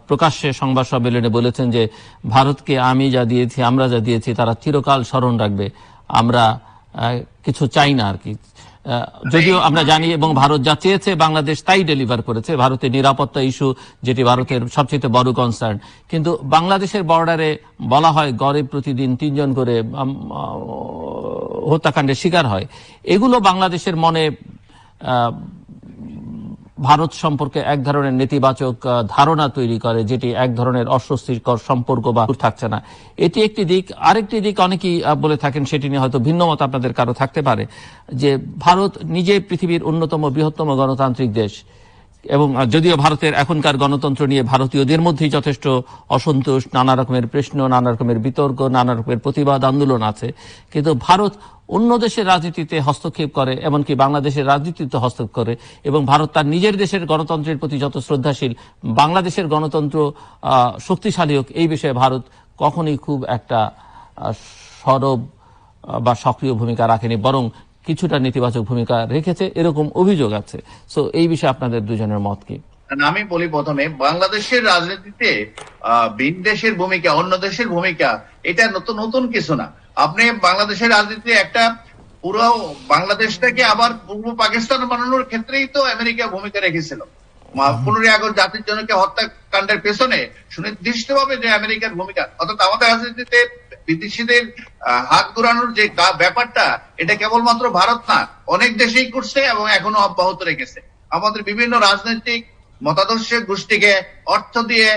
প্রকাশ্যে সংবাদ সম্মেলনে বলেছেন যে ভারতকে আমি যা দিয়েছি, আমরা যা দিয়েছি তারা চিরকাল স্মরণ রাখবে, আমরা কিছু চাই না আর কি। যদিও আমরা জানি এবং ভারত যা চেয়েছে বাংলাদেশ তাই ডেলিভার করেছে। ভারতের নিরাপত্তা ইস্যু যেটি ভারতের সবচেয়ে বড় কনসার্ন, কিন্তু বাংলাদেশের বর্ডারে বলা হয় গড়ে প্রতিদিন 3 জন করে হত্যাকাণ্ডের শিকার হয়। এগুলো বাংলাদেশের মনে ভারত সম্পর্কে এক ধরনের নেতিবাচক ধারণা তৈরি করে, যেটি এক ধরনের অস্বস্তিকর সম্পর্ক বা থাকছে না। এটি একটি দিক। আরেকটি দিক অনেকেই বলে থাকেন, সেটি নিয়ে হয়তো ভিন্ন মত আপনাদের কারো থাকতে পারে, যে ভারত নিজে পৃথিবীর অন্যতম বৃহত্তম গণতান্ত্রিক দেশ, এবং যদিও ভারতের এখনকার গণতন্ত্র নিয়ে ভারতীয়দের মধ্যেই যথেষ্ট অসন্তোষ, নানা রকমের প্রশ্ন, নানা রকমের বিতর্ক, নানা রকমের প্রতিবাদ আন্দোলন আছে, কিন্তু ভারত অন্য দেশের রাজনীতিতে হস্তক্ষেপ করে, এমনকি বাংলাদেশের রাজনীতিতে হস্তক্ষেপ করে, এবং ভারত তার নিজের দেশের গণতন্ত্রের প্রতি যত শ্রদ্ধাশীল, বাংলাদেশের গণতন্ত্র শক্তিশালী হোক এই বিষয়ে ভারত কখনোই খুব একটা সরব বা সক্রিয় ভূমিকা রাখেনি, বরং কিছুটা নেতিবাচক ভূমিকা রেখেছে, এরকম অভিযোগ আছে। সো এই বিষয়ে আপনাদের দুজনের মত কি? আমি বলি প্রথমে, বাংলাদেশের রাজনীতিতে ভিন দেশের ভূমিকা, অন্য দেশের ভূমিকা, এটা নতুন কিছু না। আপনি বাংলাদেশের রাজনীতিতে একটা পুরো বাংলাদেশটাকে আবার পূর্ব পাকিস্তান বানানোর ক্ষেত্রেই তো আমেরিকা ভূমিকা রেখেছিল। 15ই আগস্ট জাতির জনকে হত্যাকাণ্ডের পেছনে সুনির্দিষ্টভাবে যে আমেরিকার ভূমিকা, অর্থাৎ আমাদের রাজনীতিতে বিদেশিদের হাত ঘুরানোর যে ব্যাপারটা, এটা কেবলমাত্র ভারত না, অনেক দেশেই করছে এবং এখনো অব্যাহত রেখেছে। আমাদের বিভিন্ন রাজনৈতিক মতাদর্শের গোষ্ঠীকে অর্থ দিয়ে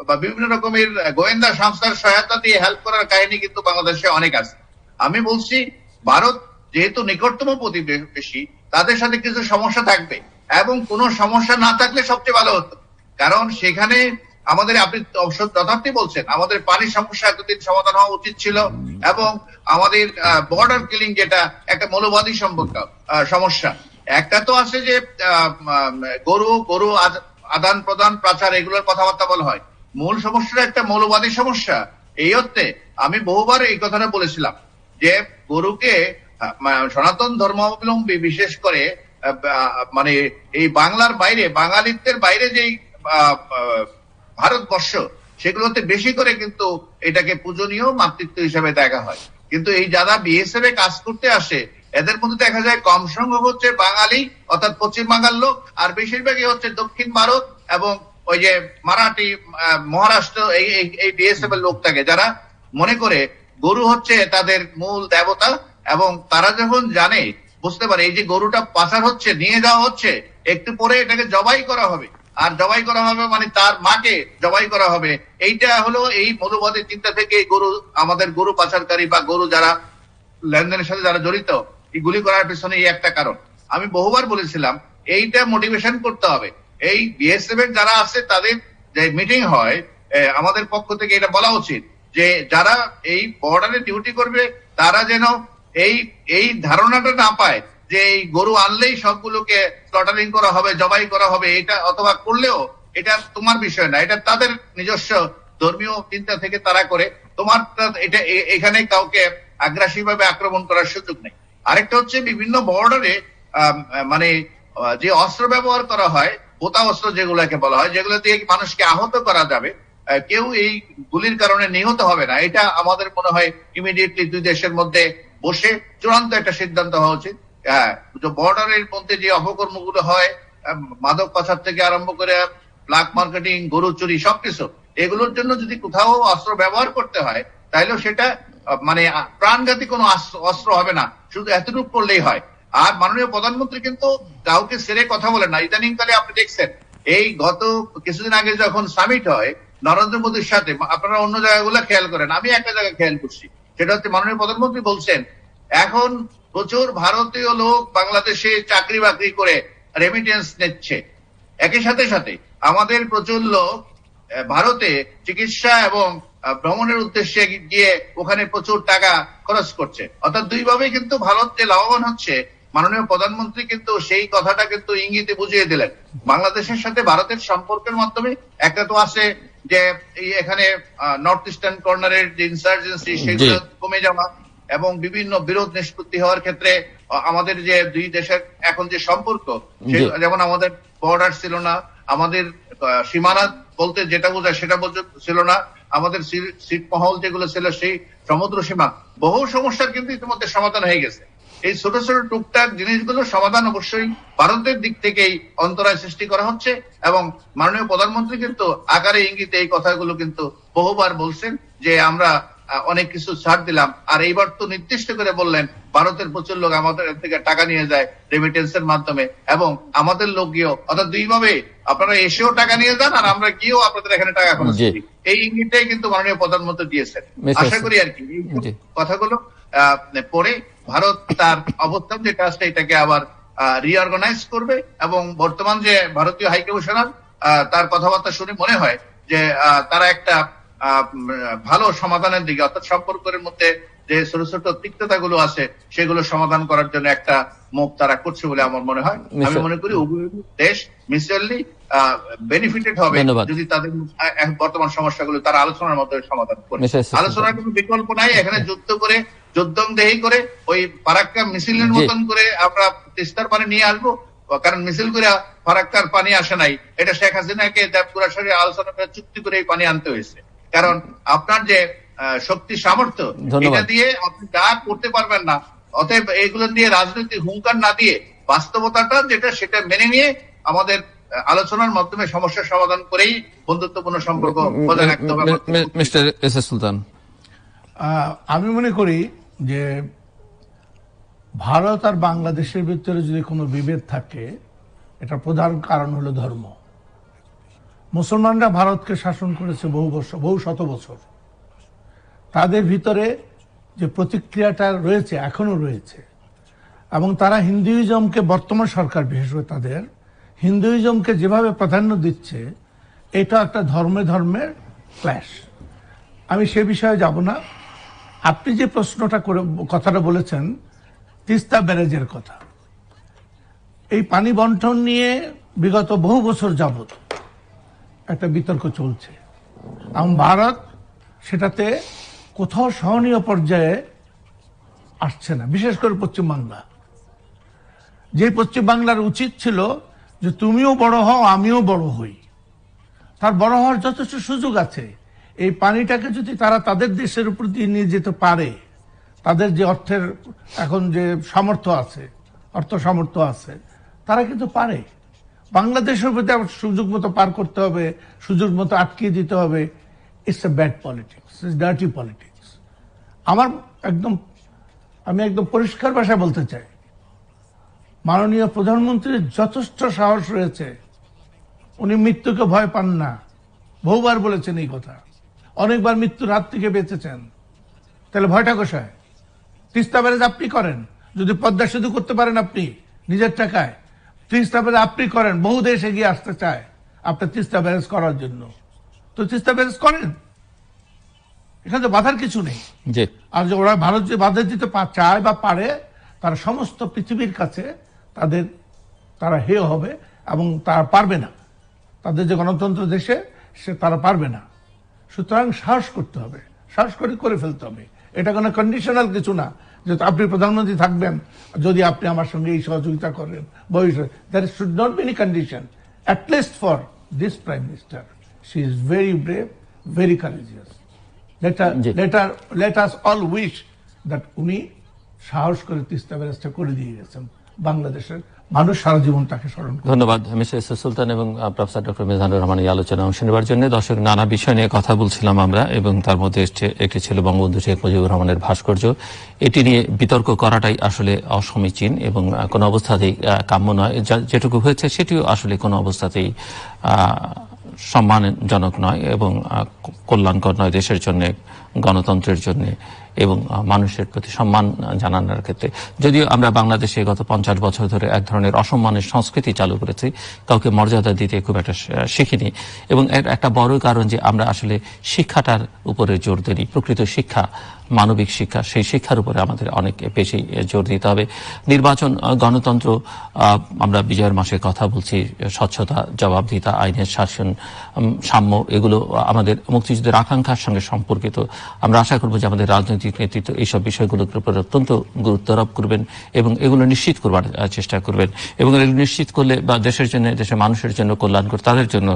বা বিভিন্ন রকমের গোয়েন্দা সংস্থার সহায়তা দিয়ে হেল্প করার কাহিনী কিন্তু বাংলাদেশে অনেক আছে। আমি বলছি, ভারত যেহেতু নিকটতম প্রতিবেশী, তাদের সাথে কিছু সমস্যা থাকবে, এবং কোনো সমস্যা না থাকলে সবচেয়ে ভালো হতো। কারণ সেখানে আমাদের, আপনি যথার্থই বলছেন, আমাদের পানির সমস্যা এতদিন সমাধান হওয়া উচিত ছিল, এবং আমাদের বর্ডার কিলিং যেটা একটা মৌলবাদী সমস্যা, একটা তো আছে যে গরু আদান প্রদান পাচার এগুলোর কথাবার্তা বলা হয়, মূল সমস্যাটা একটা মৌলবাদী সমস্যা। এই অর্থে আমি বহুবার এই কথাটা বলেছিলাম যে গরুকে সনাতন ধর্মাবলম্বী বিশেষ করে মানে এই বাংলার বাইরে, বাঙালিত্বের বাইরে যেই ভারতবর্ষ, সেগুলোতে বেশি করে কিন্তু এটাকে পূজনীয় মাতৃত্ব হিসেবে দেখা হয়। কিন্তু এই যারা বিএসএফ এ কাজ করতে আসে, এদের মধ্যে দেখা যায় কম সংখ্যক হচ্ছে বাঙালি, অর্থাৎ পশ্চিম বাংলার লোক, আর বেশিরভাগই হচ্ছে দক্ষিণ ভারত এবং ওই যে মারাঠি, মহারাষ্ট্র, এই বিএসএফ এর লোক থাকে, যারা মনে করে গরু হচ্ছে তাদের মূল দেবতা, এবং তারা যখন জানে, বুঝতে পারে এই যে গরুটা পাচার হচ্ছে, নিয়ে যাওয়া হচ্ছে, একটু পরে এটাকে জবাই করা হবে, আর জবাই করা হবে মানে তার মাকে জবাই করা হবে। এইটা হলো এই মৌলবাদী চিন্তা থেকে গরু, আমাদের গরু পাচারকারী বা গরু যারা লেনদেনের সাথে যারা জড়িত, এই গুলি করার পেছনে এই একটা কারণ। আমি বহুবার বলেছিলাম এইটা মোটিভেশন করতে হবে। এই বিএসএফ এর যারা আছে তাদের যে মিটিং হয়, আমাদের পক্ষ থেকে এটা বলা উচিত যে যারা এই বর্ডারে ডিউটি করবে তারা যেন এই ধারণাটা না পায় যে এই গরু আনলেই সবগুলোকে স্লটারিং করা হবে, জবাই করা হবে, এটা অথবা করলেও এটা তোমার বিষয় না, এটা তাদের নিজস্ব ধর্মীয় চিন্তা থেকে তারা করে, তোমার এটা এখানে কাউকে আগ্রাসী ভাবে আক্রমণ করার সুযোগ নেই। আরেকটা হচ্ছে বিভিন্ন বর্ডারে মানে যে অস্ত্র ব্যবহার করা হয়, পোতা অস্ত্র যেগুলোকে বলা হয়, যেগুলো দিয়ে মানুষকে আহত করা যাবে, কেউ এই গুলির কারণে নিহত হবে না, এটা আমাদের মনে হয় ইমিডিয়েটলি দুই দেশের মধ্যে বসে চূড়ান্ত একটা সিদ্ধান্ত হওয়া উচিত। বর্ডারের মধ্যে যে অপকর্মগুলো হয়, মাদক পাচার থেকে আরম্ভ করে ব্ল্যাক মার্কেটিং, গরু চুরি, সবকিছু, এগুলোর জন্য যদি কোথাও অস্ত্র ব্যবহার করতে হয়, তাহলে সেটা মানে প্রাণঘাতী কোনো অস্ত্র হবে না, শুধু এতটুকু করলেই হয়। আর মাননীয় প্রধানমন্ত্রী কিন্তু কাউকে ছেড়ে কথা বলেন না। ইদানিং কালে আপনি দেখছেন, এই গত কিছুদিন আগে যখন সামিট হয় নরেন্দ্র মোদীর সাথে, আপনারা অন্য জায়গাগুলো খেয়াল করেন, আমি একটা জায়গায় খেয়াল করছি, সেটা হচ্ছে মাননীয় প্রধানমন্ত্রী বলছেন এখন প্রচুর ভারতীয় লোক বাংলাদেশে চাকরি বাকরি করে রেমিটেন্স নিচ্ছে, একই সাথে সাথে আমাদের প্রচুর লোক ভারতে চিকিৎসা এবং ভ্রমণের উদ্দেশ্যে গিয়ে ওখানে প্রচুর টাকা খরচ করছে। অর্থাৎ দুইভাবে কিন্তু ভারত যে লাভবান হচ্ছে, মাননীয় প্রধানমন্ত্রী কিন্তু সেই কথাটা কিন্তু ইঙ্গিতে বুঝিয়ে দিলেন। বাংলাদেশের সাথে ভারতের সম্পর্কের মাধ্যমে একটা তো আছে যে এখানে নর্থ ইস্টার্ন কর্নারের যে ইনসার্জেন্সি, সেগুলো কমে যাওয়া এবং বিভিন্ন বিরোধ নিষ্পত্তি হওয়ার ক্ষেত্রে আমাদের যে দুই দেশের এখন যে সম্পর্ক, যেমন আমাদের বর্ডার ছিল না, আমাদের সীমানা বলতে যেটা বোঝায় সেটা ছিল না, আমাদের ছিটমহল যেগুলো ছিল সেই সমুদ্র সীমা, বহু সমস্যার কিন্তু ইতিমধ্যে সমাধান হয়ে গেছে। এই ছোট ছোট টুকটাক জিনিসগুলো সমাধান অবশ্যই ভারতের দিক থেকেই অন্তরায় সৃষ্টি করা হচ্ছে, এবং মাননীয় প্রধানমন্ত্রী কিন্তু আকারে ইঙ্গিতে এই কথাগুলো কিন্তু বহুবার বলছেন যে আমরা অনেক কিছু ছাড় দিলাম। আর এইবার তো নির্দিষ্ট করে বললেন ভারতের প্রচুর লোক আমাদের থেকে টাকা নিয়ে যায় রেমিটেন্সের মাধ্যমে, এবং আমাদের লোক গিয়েও, অর্থাৎ দুইভাবে আপনারা এসেও টাকা নিয়ে যান আর আমরা গিয়েও আপনাদের এখানে টাকা খরচ করি, এই ইঙ্গিতটাই কিন্তু মাননীয় প্রধানমন্ত্রী দিয়েছেন। আশা করি আর কি এই কথাগুলো পরে ভারত তার অবস্থান যেটা আছে এটাকে আবার রিঅর্গানাইজ করবে, এবং বর্তমান যে ভারতীয় হাইকমিশনার তার কথাবার্তা শুনে মনে হয় যে তারা একটা ভালো সমাধানের দিকে, অর্থাৎ সম্পর্কের মধ্যে যে ছোট ছোট তিক্ততা গুলো আছে সেগুলো সমাধান করার জন্য একটা মুভ তারা করছে বলে আমার মনে হয়। আমি মনে করি উভয় দেশ মিউচুয়ালি বেনিফিটেড হবে যদি তাদের বর্তমান সমস্যাগুলো তারা আলোচনার মাধ্যমে সমাধান করে। আলোচনার কোনো বিকল্প নাই, এখানে যুদ্ধ করে যুদ্ধংদেহী করে ওই ফারাক্কা মিছিলের মতন করে আমরা তিস্তার পানি নিয়ে আসবো, কারণ মিছিল করে ফারাক্কার পানি আসে নাই, এটা শেখ হাসিনাকে দেবপুরার সঙ্গে আলোচনা করে চুক্তি করে এই পানি আনতে হয়েছে। কারণ আপনার যে শক্তি সামর্থ্য এটা দিয়ে আপনি যা করতে পারবেন না, অতএব এইগুলো দিয়ে রাজনৈতিক হুঙ্কার না দিয়ে বাস্তবতাটা যেটা সেটা মেনে নিয়ে আমাদের আলোচনার মাধ্যমে সমস্যার সমাধান করেই বন্ধুত্বপূর্ণ সম্পর্ক বজায় রাখতে হবে। মিস্টার এস এস সুলতান, আমি মনে করি যে ভারত আর বাংলাদেশের ভিতরে যদি কোনো বিভেদ থাকে এটা প্রধান কারণ হলো ধর্ম। মুসলমানরা ভারতকে শাসন করেছে বহু শত বছর, তাদের ভিতরে যে প্রতিক্রিয়াটা রয়েছে এখনো রয়েছে, এবং তারা হিন্দুইজমকে, বর্তমান সরকার বিশেষ করে তাদের হিন্দুইজমকে যেভাবে প্রাধান্য দিচ্ছে, এটা একটা ধর্মের ক্ল্যাশ। আমি সে বিষয়ে যাব না। আপনি যে প্রশ্নটা করে কথাটা বলেছেন তিস্তা ব্যারেজের কথা, এই পানি বন্টন নিয়ে বিগত বহু বছর যাবত একটা বিতর্ক চলছে, এবং ভারত সেটাতে কোথাও সহনীয় পর্যায়ে আসছে না, বিশেষ করে পশ্চিমবাংলা। যে পশ্চিমবাংলার উচিত ছিল যে তুমিও বড় হও আমিও বড় হই, তার বড় হওয়ার যথেষ্ট সুযোগ আছে। এই পানিটাকে যদি তারা তাদের দেশের উপর দিয়ে নিয়ে যেতে পারে, তাদের যে অর্থের এখন যে সামর্থ্য আছে, অর্থ সামর্থ্য আছে, তারা কিন্তু পারে। বাংলাদেশের প্রতি আবার সুযোগ মতো পার করতে হবে, সুযোগ মতো আটকিয়ে দিতে হবে। It's a bad politics, it's dirty politics. আমি একদম পরিষ্কার ভাষায় বলতে চাই, মাননীয় প্রধানমন্ত্রীর যথেষ্ট সাহস রয়েছে, উনি মৃত্যুকে ভয় পান না, বহুবার বলেছেন এই কথা, অনেকবার মৃত্যুর হাত থেকে বেঁচেছেন। তাহলে ভয়টা কোথায়? তিস্তা ব্যারেজ আপনি করেন, যদি পদ্মা সেতু করতে পারেন আপনি নিজের টাকায়, তিস্তা ব্যারেজ আপনি করেন। বহু দেশ এগিয়ে আসতে চায় আপনার তিস্তা ব্যারেজ করার জন্য, তো তিস্তা ব্যারেজ করেন, এখানে তো বাধার কিছু নেই। আর যে ওরা ভারত যে বাধা দিতে চায় বা পারে, তারা সমস্ত পৃথিবীর কাছে তারা হেয় হবে, এবং তারা পারবে না, তাদের যে গণতন্ত্র দেশে তারা পারবে না। সুতরাং সাহস করতে হবে, সাহস করে ফেলতে হবে। এটা কোনো কন্ডিশনাল কিছু না যে আপনি প্রধানমন্ত্রী থাকবেন যদি আপনি আমার সঙ্গে এই সহযোগিতা করেন। There should not be any condition, at least for this Prime Minister. She is very brave, very courageous. Let us all wish that উনি সাহস করে তিস্তা ব্যারেজটা করে দিয়ে গেছেন। বাংলাদেশের মানুষ সারা জীবন তাকে স্মরণ করে। ধন্যবাদ মিস্টার এস এস সুলতান এবং প্রফেসর ডক্টর মিজানুর রহমান এই আলোচনা অংশ নেবার জন্য। দর্শক, নানা বিষয় নিয়ে কথা বলছিলাম আমরা, এবং তার মধ্যে একটি ছিল বঙ্গবন্ধু শেখ মুজিবুর রহমানের ভাস্কর্য। এটি নিয়ে বিতর্ক করাটাই আসলে অসমীচীন এবং কোনো অবস্থাতেই কাম্য নয়। যেটুকু হয়েছে সেটিও আসলে কোনো অবস্থাতেই সম্মানজনক নয় এবং কল্যাণকর নয় দেশের জন্য, গণতন্ত্রের জন্য এবং মানুষের প্রতি সম্মান জানানোর ক্ষেত্রে। যদিও আমরা বাংলাদেশে গত 50 বছর ধরে এক ধরনের অসম্মানের সংস্কৃতি চালু করেছি, কাউকে মর্যাদা দিতে খুব একটা শিখিনি, এবং একটা বড় কারণ যে আমরা আসলে শিক্ষাটার উপরে জোর দিই। প্রকৃত শিক্ষা, মানবিক শিক্ষা, সেই শিক্ষার উপরে আমাদের অনেক বেশি জোর দিতে হবে। নির্বাচন, গণতন্ত্র, আমরা বিজয়ের মাসে কথা বলছি, স্বচ্ছতা, জবাবদিহিতা, আইনের শাসন, সাম্য, এগুলো আমাদের মুক্তিযুদ্ধের আকাঙ্ক্ষার সঙ্গে সম্পর্কিত। আমরা আশা করব যে আমাদের রাজনৈতিক রাজনৈতিক নেতৃত্ব এইসব বিষয়গুলোর উপর অত্যন্ত গুরুত্ব আরোপ করবেন এবং এগুলো নিশ্চিত করবার চেষ্টা করবেন, এবং এগুলো নিশ্চিত করলে বা দেশের জন্য, দেশের মানুষের জন্য কল্যাণকর, তাদের জন্য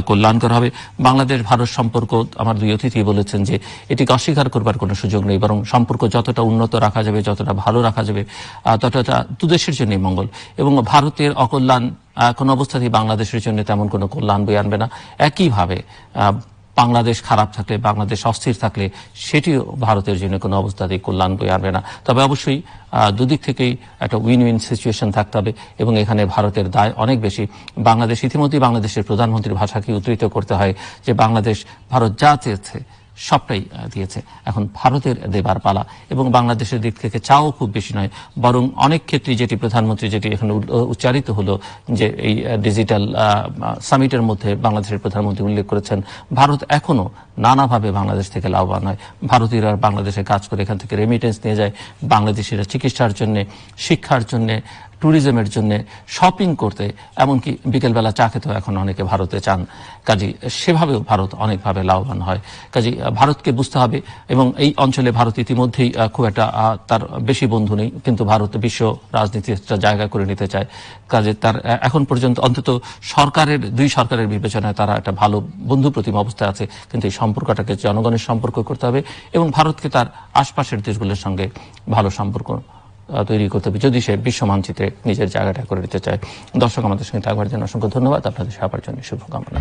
কল্যাণকর হবে। বাংলাদেশ ভারত সম্পর্ক, আমার দুই অতিথি বলেছেন যে এটিকে অস্বীকার করবার কোনো সুযোগ নেই, বরং সম্পর্ক যতটা উন্নত রাখা যাবে, যতটা ভালো রাখা যাবে, ততটা দুদেশের জন্যই মঙ্গল। এবং ভারতের অকল্যাণ কোন অবস্থাতেই বাংলাদেশের জন্য তেমন কোনো কল্যাণ বয়ে আনবে না। একইভাবে বাংলাদেশ খারাপ থাকলে, বাংলাদেশ অস্থির থাকলে সেটিও ভারতের জন্য কোনো অবস্থাতেই কল্যাণ বয়ে আনবে না। তবে অবশ্যই দুদিক থেকেই একটা উইন উইন সিচুয়েশন থাকতে হবে, এবং এখানে ভারতের দায় অনেক বেশি। বাংলাদেশ ইতিমধ্যেই বাংলাদেশের প্রধানমন্ত্রীর ভাষাকে উদ্ধৃত করতে হয় যে বাংলাদেশ ভারত যা চেয়েছে সবটাই দিয়েছে, এখন ভারতের দেবার পালা। এবং বাংলাদেশের দিক থেকে চাও খুব বেশি নয়, বরং অনেক ক্ষেত্রে যেটি প্রধানমন্ত্রী যেটি এখানে উচ্চারিত হলো যে এই ডিজিটাল সামিটের মধ্যে বাংলাদেশের প্রধানমন্ত্রী উল্লেখ করেছেন, ভারত এখনো নানাভাবে বাংলাদেশ থেকে লাভবান হয়। ভারতীয়রা বাংলাদেশে কাজ করে এখান থেকে রেমিটেন্স নিয়ে যায়, বাংলাদেশিরা চিকিৎসার জন্য, শিক্ষার জন্য, ট্যুরিজমের জন্য, শপিং করতে, এমনকি বিকেলবেলা চা খেতেও এখন অনেকে ভারতে চান। কাজী সেভাবেও ভারত অনেকভাবে লাভবান হয়। কাজী ভারতকে বুঝতে হবে, এবং এই অঞ্চলে ভারত ইতিমধ্যেই খুব একটা তার বেশি বন্ধু নেই, কিন্তু ভারত বিশ্ব রাজনীতির একটা জায়গা করে নিতে চায়। কাজে তার এখন পর্যন্ত অন্তত দুই সরকারের বিবেচনায় তারা একটা ভালো বন্ধু প্রতিম অবস্থায় আছে, কিন্তু এই সম্পর্কটাকে জনগণের সম্পর্ক করতে হবে, এবং ভারতকে তার আশপাশের দেশগুলোর সঙ্গে ভালো সম্পর্ক তৈরি করতে হবে যদি সে বিশ্ব মানচিত্রে নিজের জায়গাটা করে নিতে চায়। দর্শক, আমাদের সঙ্গে থাকবার জন্য অসংখ্য ধন্যবাদ, আপনাদের সবার জন্য শুভকামনা।